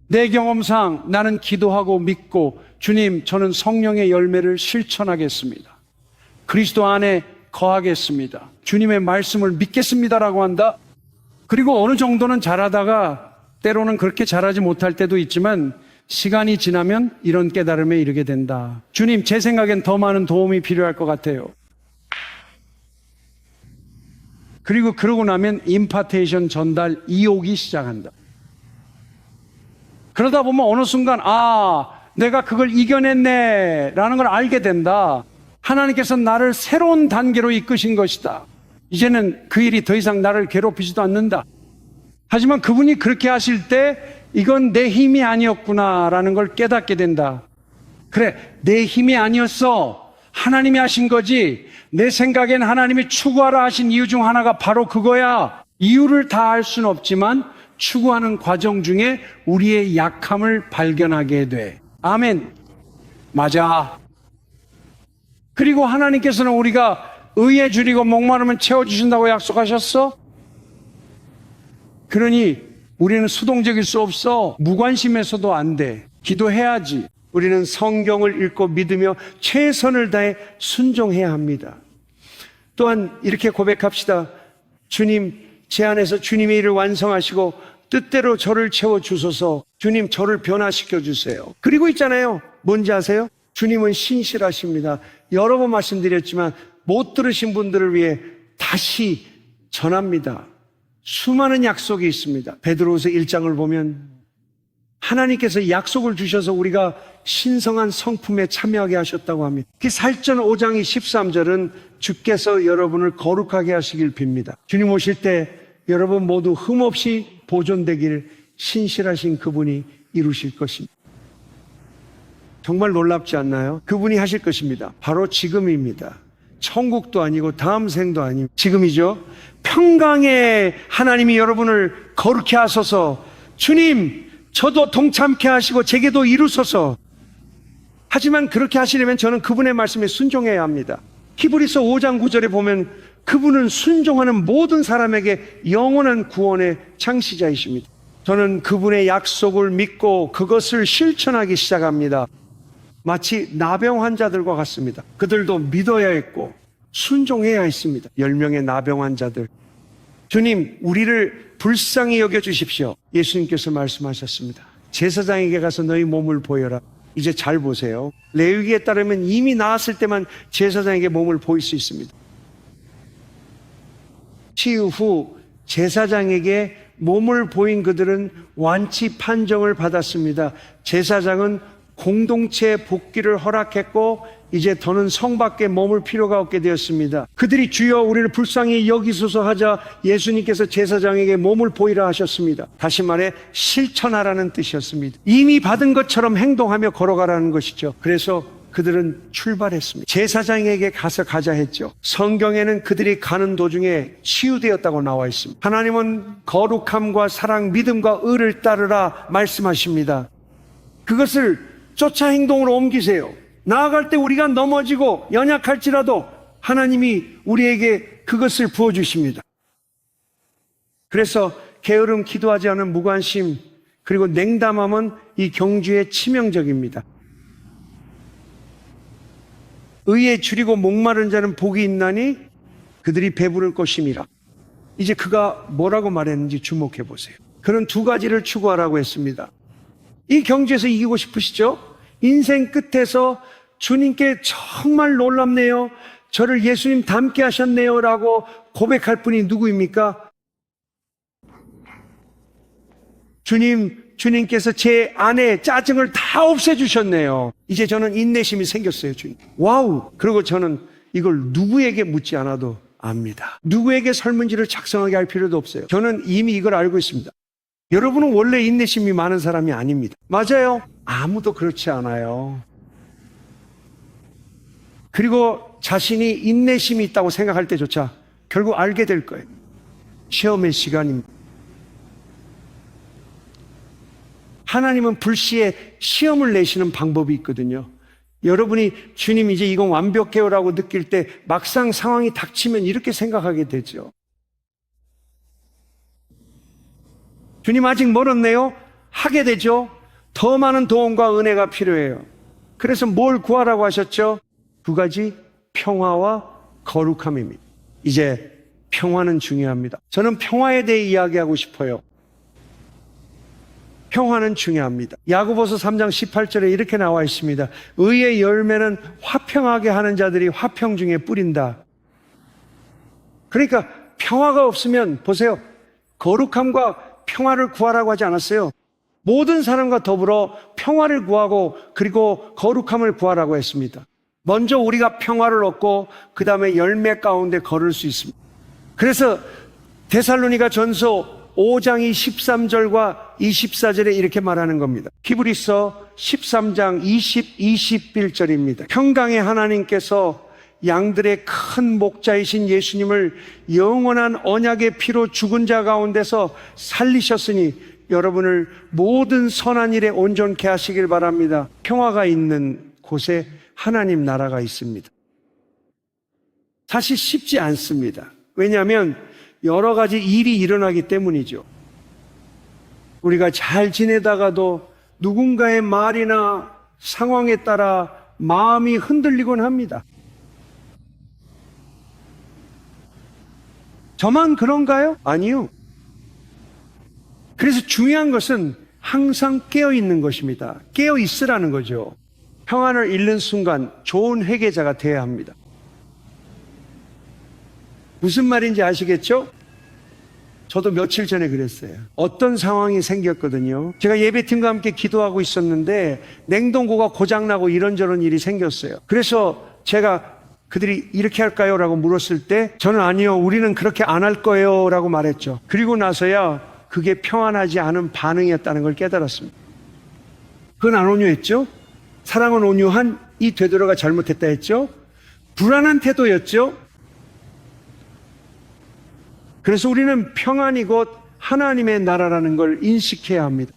내 경험상 나는 기도하고 믿고 주님, 저는 성령의 열매를 실천하겠습니다. 그리스도 안에 거하겠습니다. 주님의 말씀을 믿겠습니다라고 한다. 그리고 어느 정도는 잘하다가 때로는 그렇게 잘하지 못할 때도 있지만 시간이 지나면 이런 깨달음에 이르게 된다. 주님, 제 생각엔 더 많은 도움이 필요할 것 같아요. 그리고 그러고 나면 임파테이션 전달 이욕이 시작한다. 그러다 보면 어느 순간 내가 그걸 이겨냈네 라는 걸 알게 된다. 하나님께서 나를 새로운 단계로 이끄신 것이다. 이제는 그 일이 더 이상 나를 괴롭히지도 않는다. 하지만 그분이 그렇게 하실 때 이건 내 힘이 아니었구나라는 걸 깨닫게 된다. 그래, 내 힘이 아니었어. 하나님이 하신 거지. 내 생각엔 하나님이 추구하라 하신 이유 중 하나가 바로 그거야. 이유를 다 알 수는 없지만 추구하는 과정 중에 우리의 약함을 발견하게 돼. 아멘. 맞아. 그리고 하나님께서는 우리가 의에 줄이고 목마르면 채워주신다고 약속하셨어? 그러니 우리는 수동적일 수 없어. 무관심해서도 안 돼. 기도해야지. 우리는 성경을 읽고 믿으며 최선을 다해 순종해야 합니다. 또한 이렇게 고백합시다. 주님, 제 안에서 주님의 일을 완성하시고 뜻대로 저를 채워주소서. 주님, 저를 변화시켜 주세요. 그리고 있잖아요. 뭔지 아세요? 주님은 신실하십니다. 여러 번 말씀드렸지만 못 들으신 분들을 위해 다시 전합니다. 수많은 약속이 있습니다. 베드로후서 1장을 보면 하나님께서 약속을 주셔서 우리가 신성한 성품에 참여하게 하셨다고 합니다. 그 살전 5장 13절은 주께서 여러분을 거룩하게 하시길 빕니다. 주님 오실 때 여러분 모두 흠없이 보존되길 신실하신 그분이 이루실 것입니다. 정말 놀랍지 않나요? 그분이 하실 것입니다. 바로 지금입니다. 천국도 아니고 다음 생도 아니고 지금이죠. 평강에 하나님이 여러분을 거룩해 하소서. 주님, 저도 동참케 하시고 제게도 이루소서. 하지만 그렇게 하시려면 저는 그분의 말씀에 순종해야 합니다. 히브리서 5장 9절에 보면 그분은 순종하는 모든 사람에게 영원한 구원의 창시자이십니다. 저는 그분의 약속을 믿고 그것을 실천하기 시작합니다. 마치 나병 환자들과 같습니다. 그들도 믿어야 했고 순종해야 했습니다. 10명의 나병 환자들. 주님, 우리를 불쌍히 여겨주십시오. 예수님께서 말씀하셨습니다. 제사장에게 가서 너희 몸을 보여라. 이제 잘 보세요. 레위기에 따르면 이미 나았을 때만 제사장에게 몸을 보일 수 있습니다. 치유 후 제사장에게 몸을 보인 그들은 완치 판정을 받았습니다. 제사장은 공동체 복귀를 허락했고 이제 더는 성 밖에 머물 필요가 없게 되었습니다. 그들이 주여 우리를 불쌍히 여기소서 하자 예수님께서 제사장에게 몸을 보이라 하셨습니다. 다시 말해 실천하라는 뜻이었습니다. 이미 받은 것처럼 행동하며 걸어가라는 것이죠. 그래서 그들은 출발했습니다. 제사장에게 가서 가자 했죠. 성경에는 그들이 가는 도중에 치유되었다고 나와 있습니다. 하나님은 거룩함과 사랑, 믿음과 의를 따르라 말씀하십니다. 그것을 쫓아 행동으로 옮기세요. 나아갈 때 우리가 넘어지고 연약할지라도 하나님이 우리에게 그것을 부어주십니다. 그래서 게으름, 기도하지 않은 무관심, 그리고 냉담함은 이 경주에 치명적입니다. 의에 줄이고 목마른 자는 복이 있나니 그들이 배부를 것임이라. 이제 그가 뭐라고 말했는지 주목해 보세요. 그는 두 가지를 추구하라고 했습니다. 이 경주에서 이기고 싶으시죠? 인생 끝에서 주님께 정말 놀랍네요. 저를 예수님 닮게 하셨네요. 라고 고백할 분이 누구입니까? 주님께서 제 안에 짜증을 다 없애주셨네요. 이제 저는 인내심이 생겼어요, 주님. 와우! 그리고 저는 이걸 누구에게 묻지 않아도 압니다. 누구에게 설문지를 작성하게 할 필요도 없어요. 저는 이미 이걸 알고 있습니다. 여러분은 원래 인내심이 많은 사람이 아닙니다. 맞아요. 아무도 그렇지 않아요. 그리고 자신이 인내심이 있다고 생각할 때조차 결국 알게 될 거예요. 시험의 시간입니다. 하나님은 불시에 시험을 내시는 방법이 있거든요. 여러분이 주님 이제 이건 완벽해요라고 느낄 때 막상 상황이 닥치면 이렇게 생각하게 되죠. 주님 아직 멀었네요? 하게 되죠. 더 많은 도움과 은혜가 필요해요. 그래서 뭘 구하라고 하셨죠? 두 가지, 평화와 거룩함입니다. 이제 평화는 중요합니다. 저는 평화에 대해 이야기하고 싶어요. 평화는 중요합니다. 야고보서 3장 18절에 이렇게 나와 있습니다. 의의 열매는 화평하게 하는 자들이 화평 중에 뿌린다. 그러니까 평화가 없으면 보세요. 거룩함과 평화를 구하라고 하지 않았어요. 모든 사람과 더불어 평화를 구하고 그리고 거룩함을 구하라고 했습니다. 먼저 우리가 평화를 얻고 그 다음에 열매 가운데 걸을 수 있습니다. 그래서 데살로니가 전서 5장이 13절과 24절에 이렇게 말하는 겁니다. 히브리서 13장 20, 21절입니다. 평강의 하나님께서 양들의 큰 목자이신 예수님을 영원한 언약의 피로 죽은 자 가운데서 살리셨으니 여러분을 모든 선한 일에 온전케 하시길 바랍니다. 평화가 있는 곳에 하나님 나라가 있습니다. 사실 쉽지 않습니다. 왜냐하면 여러 가지 일이 일어나기 때문이죠. 우리가 잘 지내다가도 누군가의 말이나 상황에 따라 마음이 흔들리곤 합니다. 저만 그런가요? 아니요. 그래서 중요한 것은 항상 깨어 있는 것입니다. 깨어 있으라는 거죠. 평안을 잃는 순간 좋은 회개자가 되어야 합니다. 무슨 말인지 아시겠죠? 저도 며칠 전에 그랬어요. 어떤 상황이 생겼거든요. 제가 예배팀과 함께 기도하고 있었는데 냉동고가 고장나고 이런저런 일이 생겼어요. 그래서 제가 그들이 이렇게 할까요? 라고 물었을 때 저는 아니요, 우리는 그렇게 안 할 거예요 라고 말했죠. 그리고 나서야 그게 평안하지 않은 반응이었다는 걸 깨달았습니다. 그건 안 온유했죠? 사랑은 온유한 이 되돌아가 잘못했다 했죠? 불안한 태도였죠? 그래서 우리는 평안이 곧 하나님의 나라라는 걸 인식해야 합니다.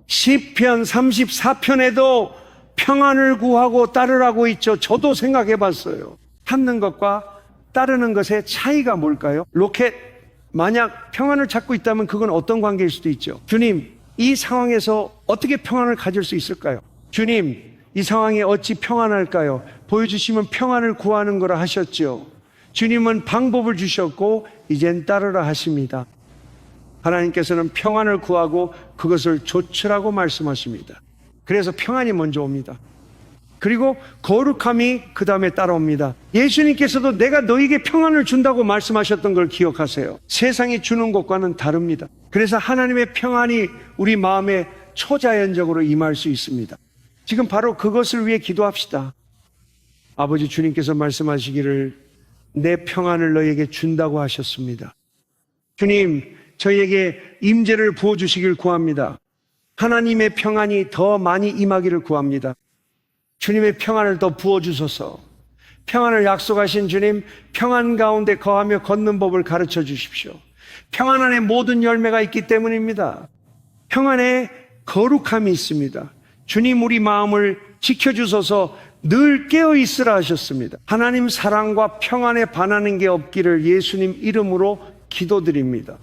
시편 34편에도 평안을 구하고 따르라고 있죠. 저도 생각해 봤어요. 찾는 것과 따르는 것의 차이가 뭘까요? 로켓, 만약 평안을 찾고 있다면 그건 어떤 관계일 수도 있죠. 주님, 이 상황에서 어떻게 평안을 가질 수 있을까요? 주님, 이 상황에 어찌 평안할까요? 보여주시면 평안을 구하는 거라 하셨죠. 주님은 방법을 주셨고 이젠 따르라 하십니다. 하나님께서는 평안을 구하고 그것을 조치라고 말씀하십니다. 그래서 평안이 먼저 옵니다. 그리고 거룩함이 그 다음에 따라옵니다. 예수님께서도 내가 너에게 평안을 준다고 말씀하셨던 걸 기억하세요. 세상이 주는 것과는 다릅니다. 그래서 하나님의 평안이 우리 마음에 초자연적으로 임할 수 있습니다. 지금 바로 그것을 위해 기도합시다. 아버지, 주님께서 말씀하시기를 내 평안을 너에게 준다고 하셨습니다. 주님, 저희에게 임재를 부어주시길 구합니다. 하나님의 평안이 더 많이 임하기를 구합니다. 주님의 평안을 더 부어주소서. 평안을 약속하신 주님, 평안 가운데 거하며 걷는 법을 가르쳐 주십시오. 평안 안에 모든 열매가 있기 때문입니다. 평안에 거룩함이 있습니다. 주님, 우리 마음을 지켜주소서. 늘 깨어있으라 하셨습니다. 하나님 사랑과 평안에 반하는 게 없기를 예수님 이름으로 기도드립니다.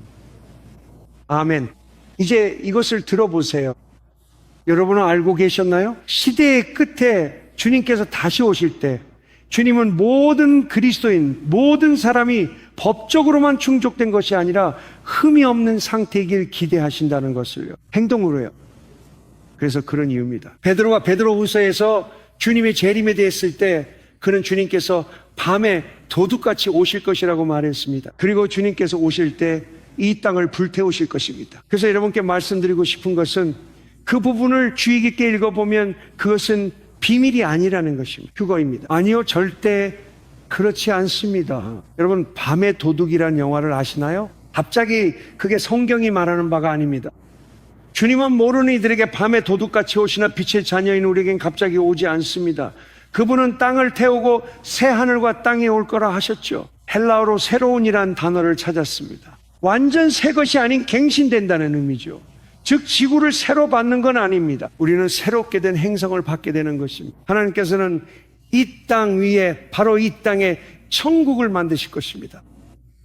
아멘. 이제 이것을 들어보세요. 여러분은 알고 계셨나요? 시대의 끝에 주님께서 다시 오실 때 주님은 모든 그리스도인, 모든 사람이 법적으로만 충족된 것이 아니라 흠이 없는 상태이길 기대하신다는 것을요. 행동으로요. 그래서 그런 이유입니다. 베드로가 베드로후서에서 주님의 재림에 대했을 때 그는 주님께서 밤에 도둑같이 오실 것이라고 말했습니다. 그리고 주님께서 오실 때 이 땅을 불태우실 것입니다. 그래서 여러분께 말씀드리고 싶은 것은 그 부분을 주의 깊게 읽어보면 그것은 비밀이 아니라는 것입니다. 그거입니다. 아니요, 절대 그렇지 않습니다. 여러분, 밤의 도둑이라는 영화를 아시나요? 갑자기 그게 성경이 말하는 바가 아닙니다. 주님은 모르는 이들에게 밤에 도둑같이 오시나 빛의 자녀인 우리에겐 갑자기 오지 않습니다. 그분은 땅을 태우고 새 하늘과 땅이 올 거라 하셨죠. 헬라어로 새로운이란 단어를 찾았습니다. 완전 새 것이 아닌 갱신된다는 의미죠. 즉 지구를 새로 받는 건 아닙니다. 우리는 새롭게 된 행성을 받게 되는 것입니다. 하나님께서는 이 땅 위에, 바로 이 땅에 천국을 만드실 것입니다.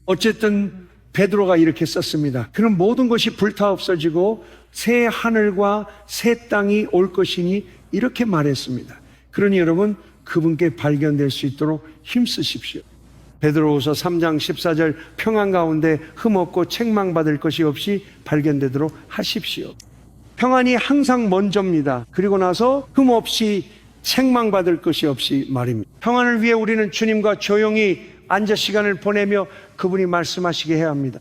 어쨌든 베드로가 이렇게 썼습니다. 그럼 모든 것이 불타 없어지고 새 하늘과 새 땅이 올 것이니 이렇게 말했습니다. 그러니 여러분, 그분께 발견될 수 있도록 힘쓰십시오. 베드로후서 3장 14절, 평안 가운데 흠없고 책망받을 것이 없이 발견되도록 하십시오. 평안이 항상 먼저입니다. 그리고 나서 흠없이 책망받을 것이 없이 말입니다. 평안을 위해 우리는 주님과 조용히 앉아 시간을 보내며 그분이 말씀하시게 해야 합니다.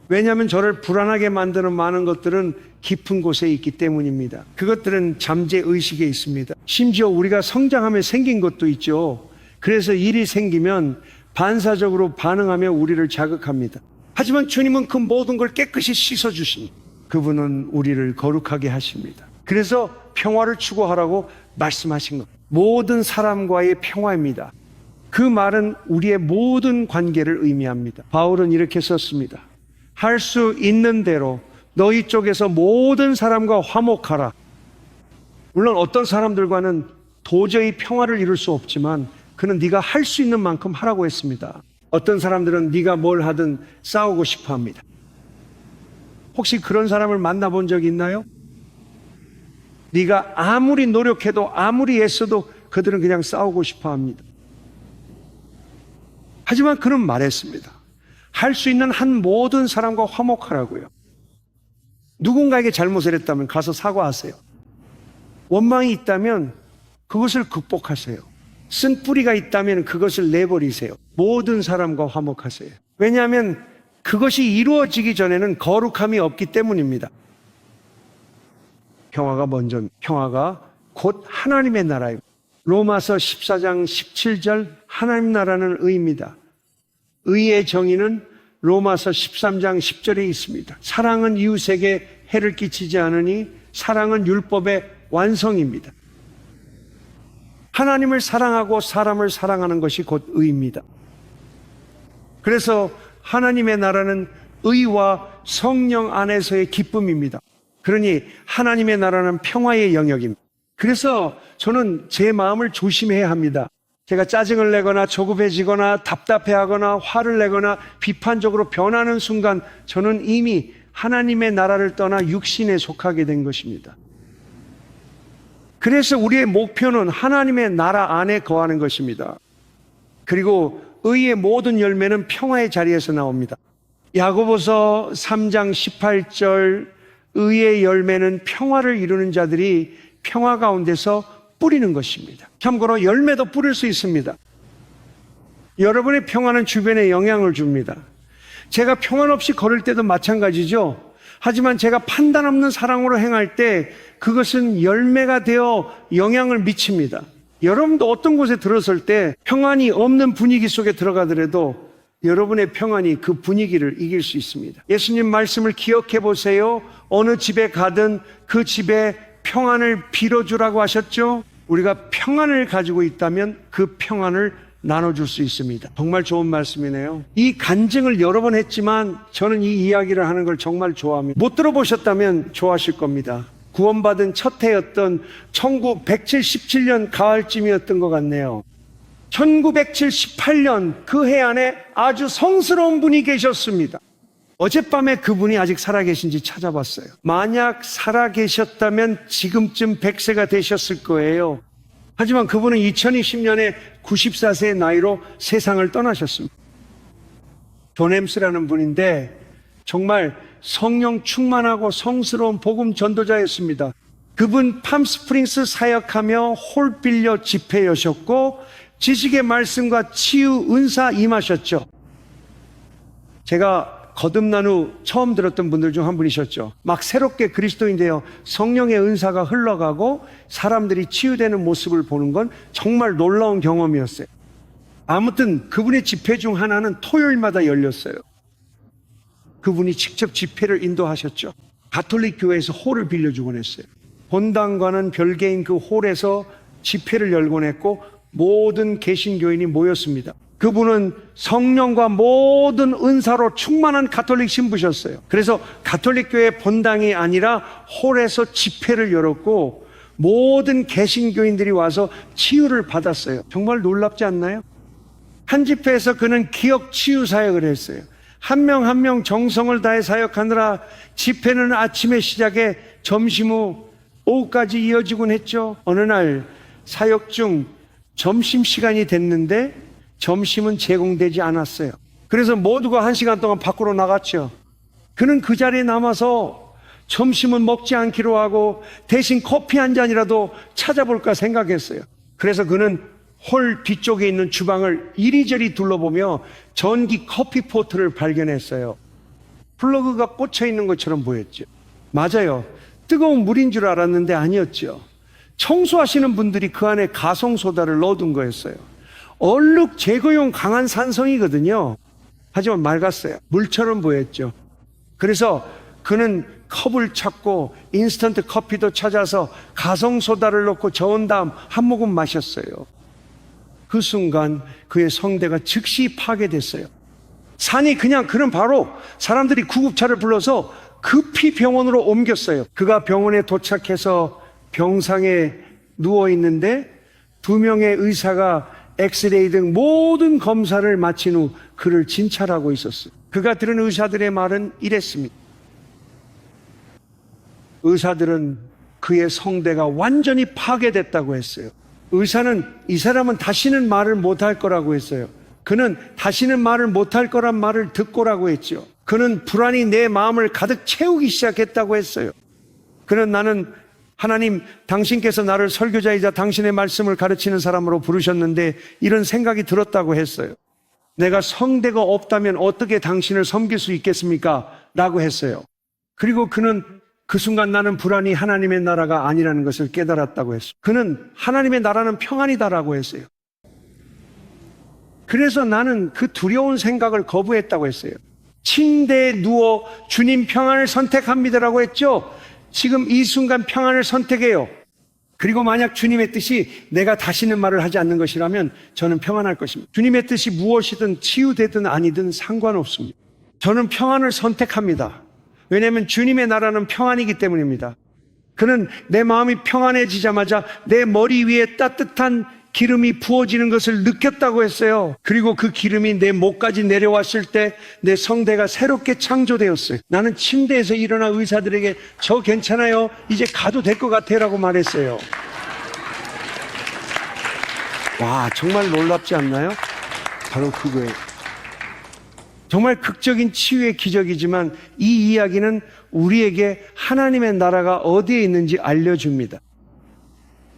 왜냐하면 저를 불안하게 만드는 많은 것들은 깊은 곳에 있기 때문입니다. 그것들은 잠재의식에 있습니다. 심지어 우리가 성장하며 생긴 것도 있죠. 그래서 일이 생기면 반사적으로 반응하며 우리를 자극합니다. 하지만 주님은 그 모든 걸 깨끗이 씻어주십니다. 그분은 우리를 거룩하게 하십니다. 그래서 평화를 추구하라고 말씀하신 것. 모든 사람과의 평화입니다. 그 말은 우리의 모든 관계를 의미합니다. 바울은 이렇게 썼습니다. 할 수 있는 대로 너희 쪽에서 모든 사람과 화목하라. 물론 어떤 사람들과는 도저히 평화를 이룰 수 없지만 그는 네가 할 수 있는 만큼 하라고 했습니다. 어떤 사람들은 네가 뭘 하든 싸우고 싶어 합니다. 혹시 그런 사람을 만나본 적 있나요? 네가 아무리 노력해도 아무리 애써도 그들은 그냥 싸우고 싶어 합니다. 하지만 그는 말했습니다. 할 수 있는 한 모든 사람과 화목하라고요. 누군가에게 잘못을 했다면 가서 사과하세요. 원망이 있다면 그것을 극복하세요. 쓴 뿌리가 있다면 그것을 내버리세요. 모든 사람과 화목하세요. 왜냐하면 그것이 이루어지기 전에는 거룩함이 없기 때문입니다. 평화가 먼저, 평화가 곧 하나님의 나라예요. 로마서 14장 17절, 하나님 나라는 의입니다. 의의 정의는 로마서 13장 10절에 있습니다. 사랑은 이웃에게 해를 끼치지 않으니 사랑은 율법의 완성입니다. 하나님을 사랑하고 사람을 사랑하는 것이 곧 의입니다. 그래서 하나님의 나라는 의와 성령 안에서의 기쁨입니다. 그러니 하나님의 나라는 평화의 영역입니다. 그래서 저는 제 마음을 조심해야 합니다. 제가 짜증을 내거나 조급해지거나 답답해하거나 화를 내거나 비판적으로 변하는 순간 저는 이미 하나님의 나라를 떠나 육신에 속하게 된 것입니다. 그래서 우리의 목표는 하나님의 나라 안에 거하는 것입니다. 그리고 의의 모든 열매는 평화의 자리에서 나옵니다. 야고보서 3장 18절, 의의 열매는 평화를 이루는 자들이 평화 가운데서 뿌리는 것입니다. 참고로 열매도 뿌릴 수 있습니다. 여러분의 평화는 주변에 영향을 줍니다. 제가 평안 없이 걸을 때도 마찬가지죠. 하지만 제가 판단 없는 사랑으로 행할 때 그것은 열매가 되어 영향을 미칩니다. 여러분도 어떤 곳에 들어설 때 평안이 없는 분위기 속에 들어가더라도 여러분의 평안이 그 분위기를 이길 수 있습니다. 예수님 말씀을 기억해 보세요. 어느 집에 가든 그 집에 평안을 빌어주라고 하셨죠? 우리가 평안을 가지고 있다면 그 평안을 나눠줄 수 있습니다. 정말 좋은 말씀이네요. 이 간증을 여러 번 했지만 저는 이 이야기를 하는 걸 정말 좋아합니다. 못 들어보셨다면 좋아하실 겁니다. 구원받은 첫 해였던 1977년 가을쯤이었던 것 같네요. 1978년 그 해 안에 아주 성스러운 분이 계셨습니다. 어젯밤에 그분이 아직 살아계신지 찾아봤어요. 만약 살아계셨다면 지금쯤 100세가 되셨을 거예요. 하지만 그분은 2020년에 94세의 나이로 세상을 떠나셨습니다. 존 햄스라는 분인데 정말 성령 충만하고 성스러운 복음 전도자였습니다. 그분 팜스프링스 사역하며 홀 빌려 집회 여셨고 지식의 말씀과 치유 은사 임하셨죠. 제가 거듭난 후 처음 들었던 분들 중 한 분이셨죠. 막 새롭게 그리스도인 되어 성령의 은사가 흘러가고 사람들이 치유되는 모습을 보는 건 정말 놀라운 경험이었어요. 아무튼 그분의 집회 중 하나는 토요일마다 열렸어요. 그분이 직접 집회를 인도하셨죠. 가톨릭 교회에서 홀을 빌려주곤 했어요. 본당과는 별개인 그 홀에서 집회를 열곤 했고 모든 개신교인이 모였습니다. 그분은 성령과 모든 은사로 충만한 가톨릭 신부셨어요. 그래서 가톨릭 교회 본당이 아니라 홀에서 집회를 열었고 모든 개신교인들이 와서 치유를 받았어요. 정말 놀랍지 않나요? 한 집회에서 그는 기억 치유 사역을 했어요. 한 명 한 명 정성을 다해 사역하느라 집회는 아침에 시작해 점심 후 오후까지 이어지곤 했죠. 어느 날 사역 중 점심시간이 됐는데 점심은 제공되지 않았어요. 그래서 모두가 1시간 동안 밖으로 나갔죠. 그는 그 자리에 남아서 점심은 먹지 않기로 하고 대신 커피 한 잔이라도 찾아볼까 생각했어요. 그래서 그는 홀 뒤쪽에 있는 주방을 이리저리 둘러보며 전기 커피포트를 발견했어요. 플러그가 꽂혀 있는 것처럼 보였죠. 맞아요. 뜨거운 물인 줄 알았는데 아니었죠. 청소하시는 분들이 그 안에 가성소다를 넣어둔 거였어요. 얼룩 제거용 강한 산성이거든요. 하지만 맑았어요. 물처럼 보였죠. 그래서 그는 컵을 찾고 인스턴트 커피도 찾아서 가성소다를 넣고 저은 다음 한 모금 마셨어요. 그 순간 그의 성대가 즉시 파괴됐어요. 산이 그는 바로 사람들이 구급차를 불러서 급히 병원으로 옮겼어요. 그가 병원에 도착해서 병상에 누워있는데 2명의 의사가 엑스레이 등 모든 검사를 마친 후 그를 진찰하고 있었어요. 그가 들은 의사들의 말은 이랬습니다. 의사들은 그의 성대가 완전히 파괴됐다고 했어요. 의사는 이 사람은 다시는 말을 못할 거라고 했어요. 그는 다시는 말을 못할 거란 말을 듣고라고 했죠. 그는 불안이 내 마음을 가득 채우기 시작했다고 했어요. 그는 나는 하나님, 당신께서 나를 설교자이자 당신의 말씀을 가르치는 사람으로 부르셨는데 이런 생각이 들었다고 했어요. 내가 성대가 없다면 어떻게 당신을 섬길 수 있겠습니까? 라고 했어요. 그리고 그는 그 순간 나는 불안이 하나님의 나라가 아니라는 것을 깨달았다고 했어요. 그는 하나님의 나라는 평안이다라고 했어요. 그래서 나는 그 두려운 생각을 거부했다고 했어요. 침대에 누워 주님 평안을 선택합니다라고 했죠. 지금 이 순간 평안을 선택해요. 그리고 만약 주님의 뜻이 내가 다시는 말을 하지 않는 것이라면 저는 평안할 것입니다. 주님의 뜻이 무엇이든 치유되든 아니든 상관없습니다. 저는 평안을 선택합니다. 왜냐하면 주님의 나라는 평안이기 때문입니다. 그는 내 마음이 평안해지자마자 내 머리 위에 따뜻한 기름이 부어지는 것을 느꼈다고 했어요. 그리고 그 기름이 내 목까지 내려왔을 때 내 성대가 새롭게 창조되었어요. 나는 침대에서 일어나 의사들에게 저 괜찮아요. 이제 가도 될 것 같아요. 라고 말했어요. 와, 정말 놀랍지 않나요? 바로 그거예요. 정말 극적인 치유의 기적이지만 이 이야기는 우리에게 하나님의 나라가 어디에 있는지 알려줍니다.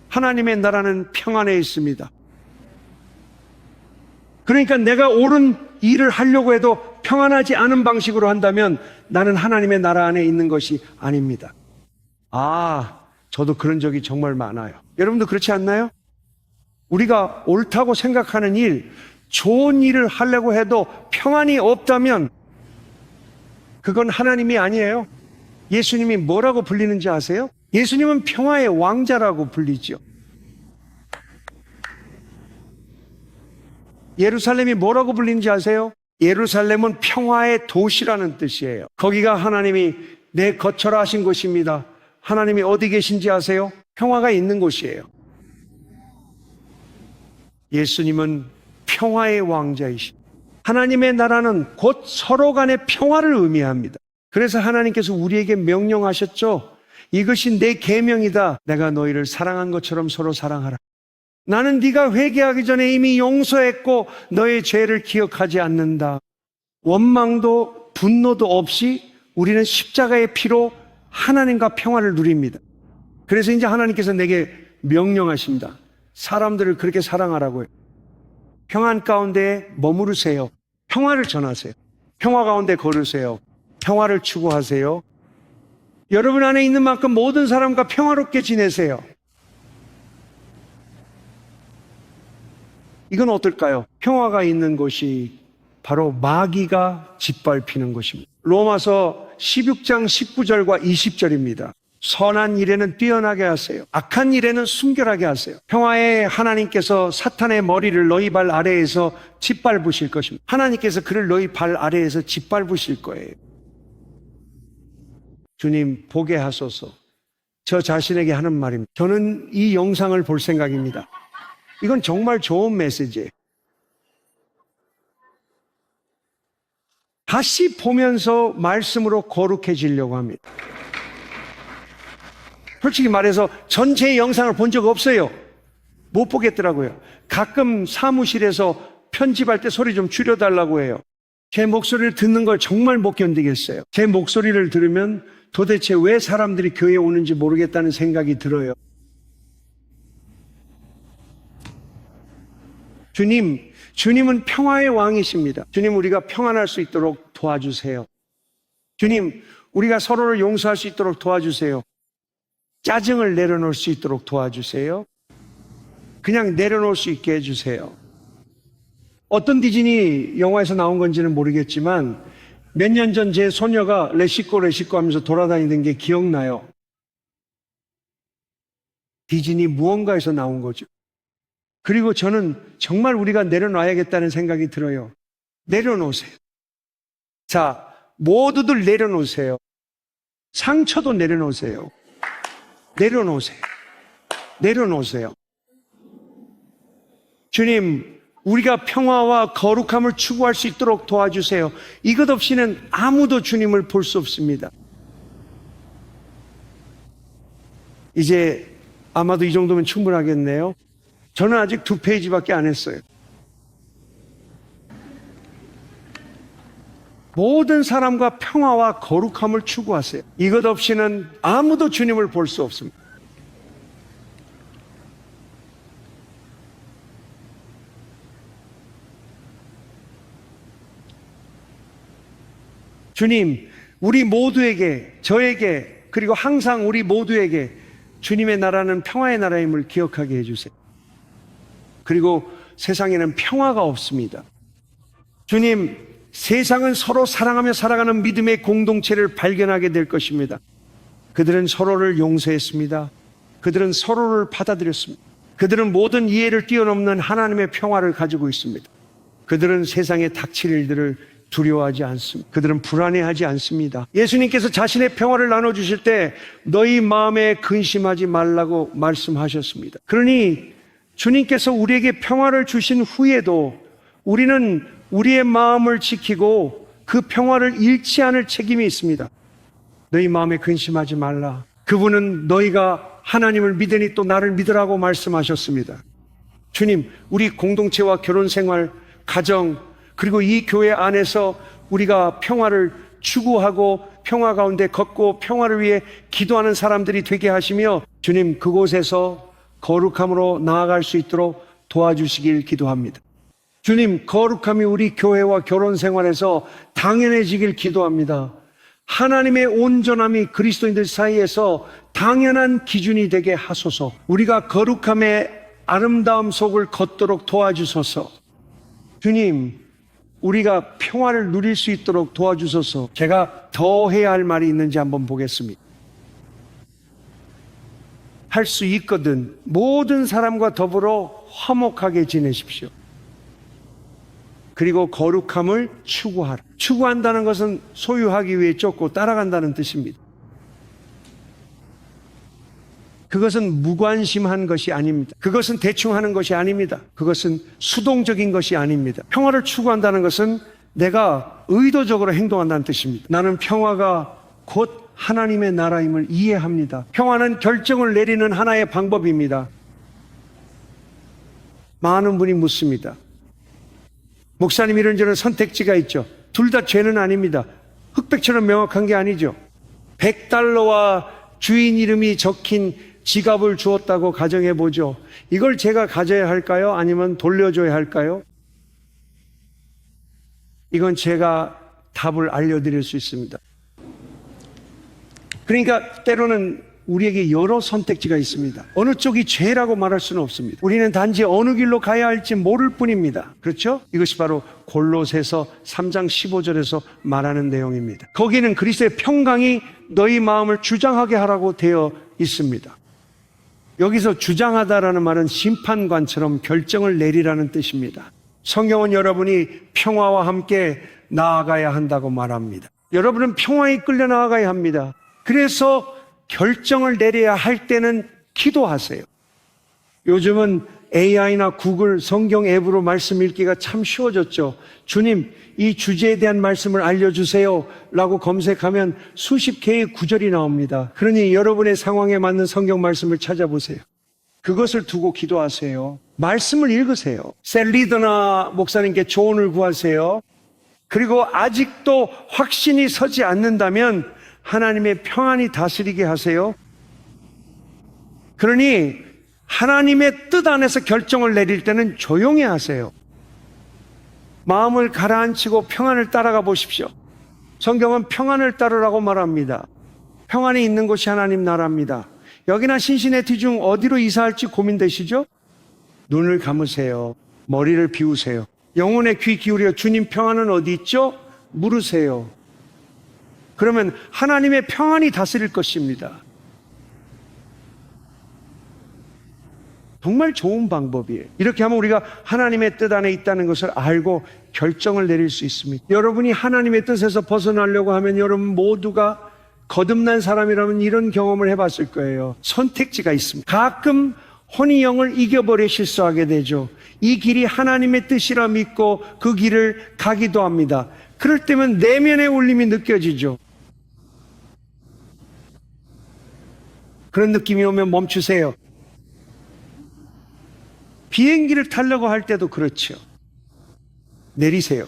하나님의 나라는 평안에 있습니다. 그러니까 내가 옳은 일을 하려고 해도 평안하지 않은 방식으로 한다면 나는 하나님의 나라 안에 있는 것이 아닙니다. 저도 그런 적이 정말 많아요. 여러분도 그렇지 않나요? 우리가 옳다고 생각하는 일, 좋은 일을 하려고 해도 평안이 없다면 그건 하나님이 아니에요. 예수님이 뭐라고 불리는지 아세요? 예수님은 평화의 왕자라고 불리죠. 예루살렘이 뭐라고 불리는지 아세요? 예루살렘은 평화의 도시라는 뜻이에요. 거기가 하나님이 내 거처라 하신 곳입니다. 하나님이 어디 계신지 아세요? 평화가 있는 곳이에요. 예수님은 평화의 왕자이십니다. 하나님의 나라는 곧 서로 간의 평화를 의미합니다. 그래서 하나님께서 우리에게 명령하셨죠. 이것이 내 계명이다. 내가 너희를 사랑한 것처럼 서로 사랑하라. 나는 네가 회개하기 전에 이미 용서했고 너의 죄를 기억하지 않는다. 원망도 분노도 없이 우리는 십자가의 피로 하나님과 평화를 누립니다. 그래서 이제 하나님께서 내게 명령하십니다. 사람들을 그렇게 사랑하라고요. 평안 가운데 머무르세요. 평화를 전하세요. 평화 가운데 걸으세요. 평화를 추구하세요. 여러분 안에 있는 만큼 모든 사람과 평화롭게 지내세요. 이건 어떨까요? 평화가 있는 곳이 바로 마귀가 짓밟히는 곳입니다. 로마서 16장 19절과 20절입니다. 선한 일에는 뛰어나게 하세요. 악한 일에는 순결하게 하세요. 평화의 하나님께서 사탄의 머리를 너희 발 아래에서 짓밟으실 것입니다. 하나님께서 그를 너희 발 아래에서 짓밟으실 거예요. 주님 보게 하소서. 저 자신에게 하는 말입니다. 저는 이 영상을 볼 생각입니다. 이건 정말 좋은 메시지예요. 다시 보면서 말씀으로 거룩해지려고 합니다. 솔직히 말해서 전체 영상을 본 적 없어요. 못 보겠더라고요. 가끔 사무실에서 편집할 때 소리 좀 줄여달라고 해요. 제 목소리를 듣는 걸 정말 못 견디겠어요. 제 목소리를 들으면 도대체 왜 사람들이 교회에 오는지 모르겠다는 생각이 들어요. 주님은 평화의 왕이십니다. 주님, 우리가 평안할 수 있도록 도와주세요. 주님, 우리가 서로를 용서할 수 있도록 도와주세요. 짜증을 내려놓을 수 있도록 도와주세요. 그냥 내려놓을 수 있게 해주세요. 어떤 디즈니 영화에서 나온 건지는 모르겠지만 몇 년 전 제 소녀가 레시꼬 하면서 돌아다니던 게 기억나요. 디즈니 무언가에서 나온 거죠. 그리고 저는 정말 우리가 내려놔야겠다는 생각이 들어요. 내려놓으세요. 자, 모두들 내려놓으세요. 상처도 내려놓으세요. 내려놓으세요. 내려놓으세요. 주님, 우리가 평화와 거룩함을 추구할 수 있도록 도와주세요. 이것 없이는 아무도 주님을 볼 수 없습니다. 이제 아마도 이 정도면 충분하겠네요. 저는 아직 2페이지밖에 안 했어요. 모든 사람과 평화와 거룩함을 추구하세요. 이것 없이는 아무도 주님을 볼 수 없습니다. 주님, 우리 모두에게, 저에게, 그리고 항상 우리 모두에게 주님의 나라는 평화의 나라임을 기억하게 해주세요. 그리고 세상에는 평화가 없습니다. 주님, 세상은 서로 사랑하며 살아가는 믿음의 공동체를 발견하게 될 것입니다. 그들은 서로를 용서했습니다. 그들은 서로를 받아들였습니다. 그들은 모든 이해를 뛰어넘는 하나님의 평화를 가지고 있습니다. 그들은 세상에 닥칠 일들을 두려워하지 않습니다. 그들은 불안해하지 않습니다. 예수님께서 자신의 평화를 나눠주실 때 너희 마음에 근심하지 말라고 말씀하셨습니다. 그러니 주님께서 우리에게 평화를 주신 후에도 우리는 우리의 마음을 지키고 그 평화를 잃지 않을 책임이 있습니다. 너희 마음에 근심하지 말라. 그분은 너희가 하나님을 믿으니 또 나를 믿으라고 말씀하셨습니다. 주님, 우리 공동체와 결혼생활, 가정, 그리고 이 교회 안에서 우리가 평화를 추구하고 평화 가운데 걷고 평화를 위해 기도하는 사람들이 되게 하시며 주님, 그곳에서 거룩함으로 나아갈 수 있도록 도와주시길 기도합니다. 주님, 거룩함이 우리 교회와 결혼 생활에서 당연해지길 기도합니다. 하나님의 온전함이 그리스도인들 사이에서 당연한 기준이 되게 하소서. 우리가 거룩함의 아름다움 속을 걷도록 도와주소서. 주님, 우리가 평화를 누릴 수 있도록 도와주소서. 제가 더 해야 할 말이 있는지 한번 보겠습니다. 할 수 있거든. 모든 사람과 더불어 화목하게 지내십시오. 그리고 거룩함을 추구하라. 추구한다는 것은 소유하기 위해 쫓고 따라간다는 뜻입니다. 그것은 무관심한 것이 아닙니다. 그것은 대충 하는 것이 아닙니다. 그것은 수동적인 것이 아닙니다. 평화를 추구한다는 것은 내가 의도적으로 행동한다는 뜻입니다. 나는 평화가 곧 하나님의 나라임을 이해합니다. 평화는 결정을 내리는 하나의 방법입니다. 많은 분이 묻습니다. 목사님, 이런저런 선택지가 있죠. 둘 다 죄는 아닙니다. 흑백처럼 명확한 게 아니죠. $100와 주인 이름이 적힌 지갑을 주었다고 가정해 보죠. 이걸 제가 가져야 할까요? 아니면 돌려줘야 할까요? 이건 제가 답을 알려드릴 수 있습니다. 그러니까 때로는 우리에게 여러 선택지가 있습니다. 어느 쪽이 죄라고 말할 수는 없습니다. 우리는 단지 어느 길로 가야 할지 모를 뿐입니다. 그렇죠? 이것이 바로 골로새서 3장 15절에서 말하는 내용입니다. 거기는 그리스도의 평강이 너희 마음을 주장하게 하라고 되어 있습니다. 여기서 주장하다라는 말은 심판관처럼 결정을 내리라는 뜻입니다. 성경은 여러분이 평화와 함께 나아가야 한다고 말합니다. 여러분은 평화에 끌려 나아가야 합니다. 그래서 결정을 내려야 할 때는 기도하세요. 요즘은 AI나 구글 성경 앱으로 말씀 읽기가 참 쉬워졌죠. 주님, 이 주제에 대한 말씀을 알려주세요 라고 검색하면 수십 개의 구절이 나옵니다. 그러니 여러분의 상황에 맞는 성경 말씀을 찾아보세요. 그것을 두고 기도하세요. 말씀을 읽으세요. 셀리더나 목사님께 조언을 구하세요. 그리고 아직도 확신이 서지 않는다면 하나님의 평안이 다스리게 하세요. 그러니 하나님의 뜻 안에서 결정을 내릴 때는 조용히 하세요. 마음을 가라앉히고 평안을 따라가 보십시오. 성경은 평안을 따르라고 말합니다. 평안이 있는 곳이 하나님 나라입니다. 여기나 신시내티 중 어디로 이사할지 고민되시죠? 눈을 감으세요. 머리를 비우세요. 영혼의 귀 기울여 주님 평안은 어디 있죠? 물으세요. 그러면 하나님의 평안이 다스릴 것입니다. 정말 좋은 방법이에요. 이렇게 하면 우리가 하나님의 뜻 안에 있다는 것을 알고 결정을 내릴 수 있습니다. 여러분이 하나님의 뜻에서 벗어나려고 하면 여러분 모두가 거듭난 사람이라면 이런 경험을 해봤을 거예요. 선택지가 있습니다. 가끔 혼이영을 이겨버려 실수하게 되죠. 이 길이 하나님의 뜻이라 믿고 그 길을 가기도 합니다. 그럴 때면 내면의 울림이 느껴지죠. 그런 느낌이 오면 멈추세요. 비행기를 타려고 할 때도 그렇죠. 내리세요.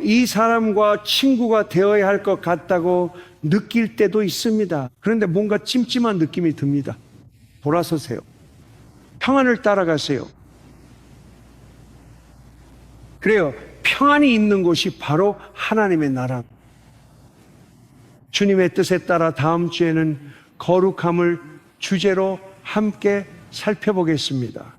이 사람과 친구가 되어야 할 것 같다고 느낄 때도 있습니다. 그런데 뭔가 찜찜한 느낌이 듭니다. 돌아서세요. 평안을 따라가세요. 그래요. 평안이 있는 곳이 바로 하나님의 나라. 주님의 뜻에 따라 다음 주에는 거룩함을 주제로 함께 살펴보겠습니다.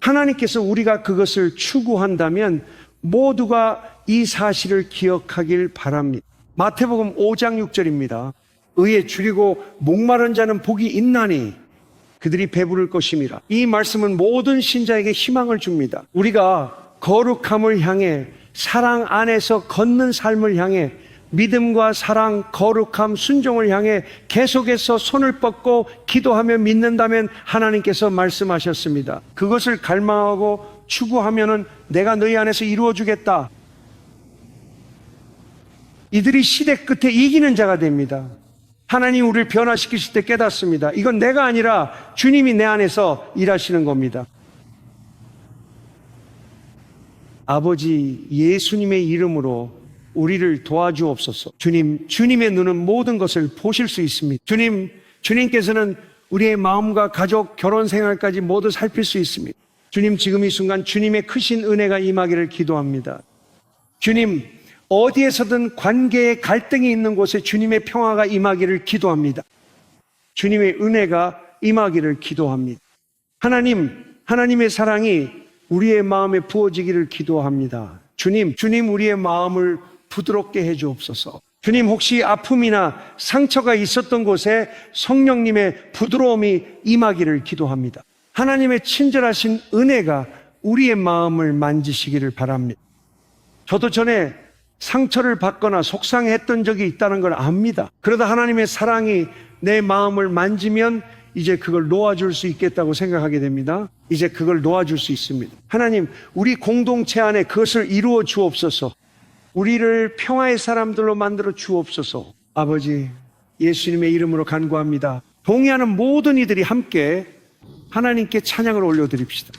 하나님께서 우리가 그것을 추구한다면 모두가 이 사실을 기억하길 바랍니다. 마태복음 5장 6절입니다. 의에 줄이고 목마른 자는 복이 있나니 그들이 배부를 것임이라. 이 말씀은 모든 신자에게 희망을 줍니다. 우리가 거룩함을 향해 사랑 안에서 걷는 삶을 향해 믿음과 사랑, 거룩함, 순종을 향해 계속해서 손을 뻗고 기도하며 믿는다면 하나님께서 말씀하셨습니다. 그것을 갈망하고 추구하면은 내가 너희 안에서 이루어주겠다. 이들이 시대 끝에 이기는 자가 됩니다. 하나님 우리를 변화시키실 때 깨닫습니다. 이건 내가 아니라 주님이 내 안에서 일하시는 겁니다. 아버지 예수님의 이름으로 우리를 도와주옵소서. 주님의 눈은 모든 것을 보실 수 있습니다. 주님께서는 우리의 마음과 가족, 결혼 생활까지 모두 살필 수 있습니다. 주님, 지금 이 순간 주님의 크신 은혜가 임하기를 기도합니다. 주님, 어디에서든 관계에 갈등이 있는 곳에 주님의 평화가 임하기를 기도합니다. 주님의 은혜가 임하기를 기도합니다. 하나님의 사랑이 우리의 마음에 부어지기를 기도합니다. 주님, 우리의 마음을 부드럽게 해주옵소서. 주님, 혹시 아픔이나 상처가 있었던 곳에 성령님의 부드러움이 임하기를 기도합니다. 하나님의 친절하신 은혜가 우리의 마음을 만지시기를 바랍니다. 저도 전에 상처를 받거나 속상했던 적이 있다는 걸 압니다. 그러다 하나님의 사랑이 내 마음을 만지면 이제 그걸 놓아줄 수 있겠다고 생각하게 됩니다. 이제 그걸 놓아줄 수 있습니다. 하나님, 우리 공동체 안에 그것을 이루어 주옵소서. 우리를 평화의 사람들로 만들어 주옵소서. 아버지, 예수님의 이름으로 간구합니다. 동의하는 모든 이들이 함께 하나님께 찬양을 올려드립시다.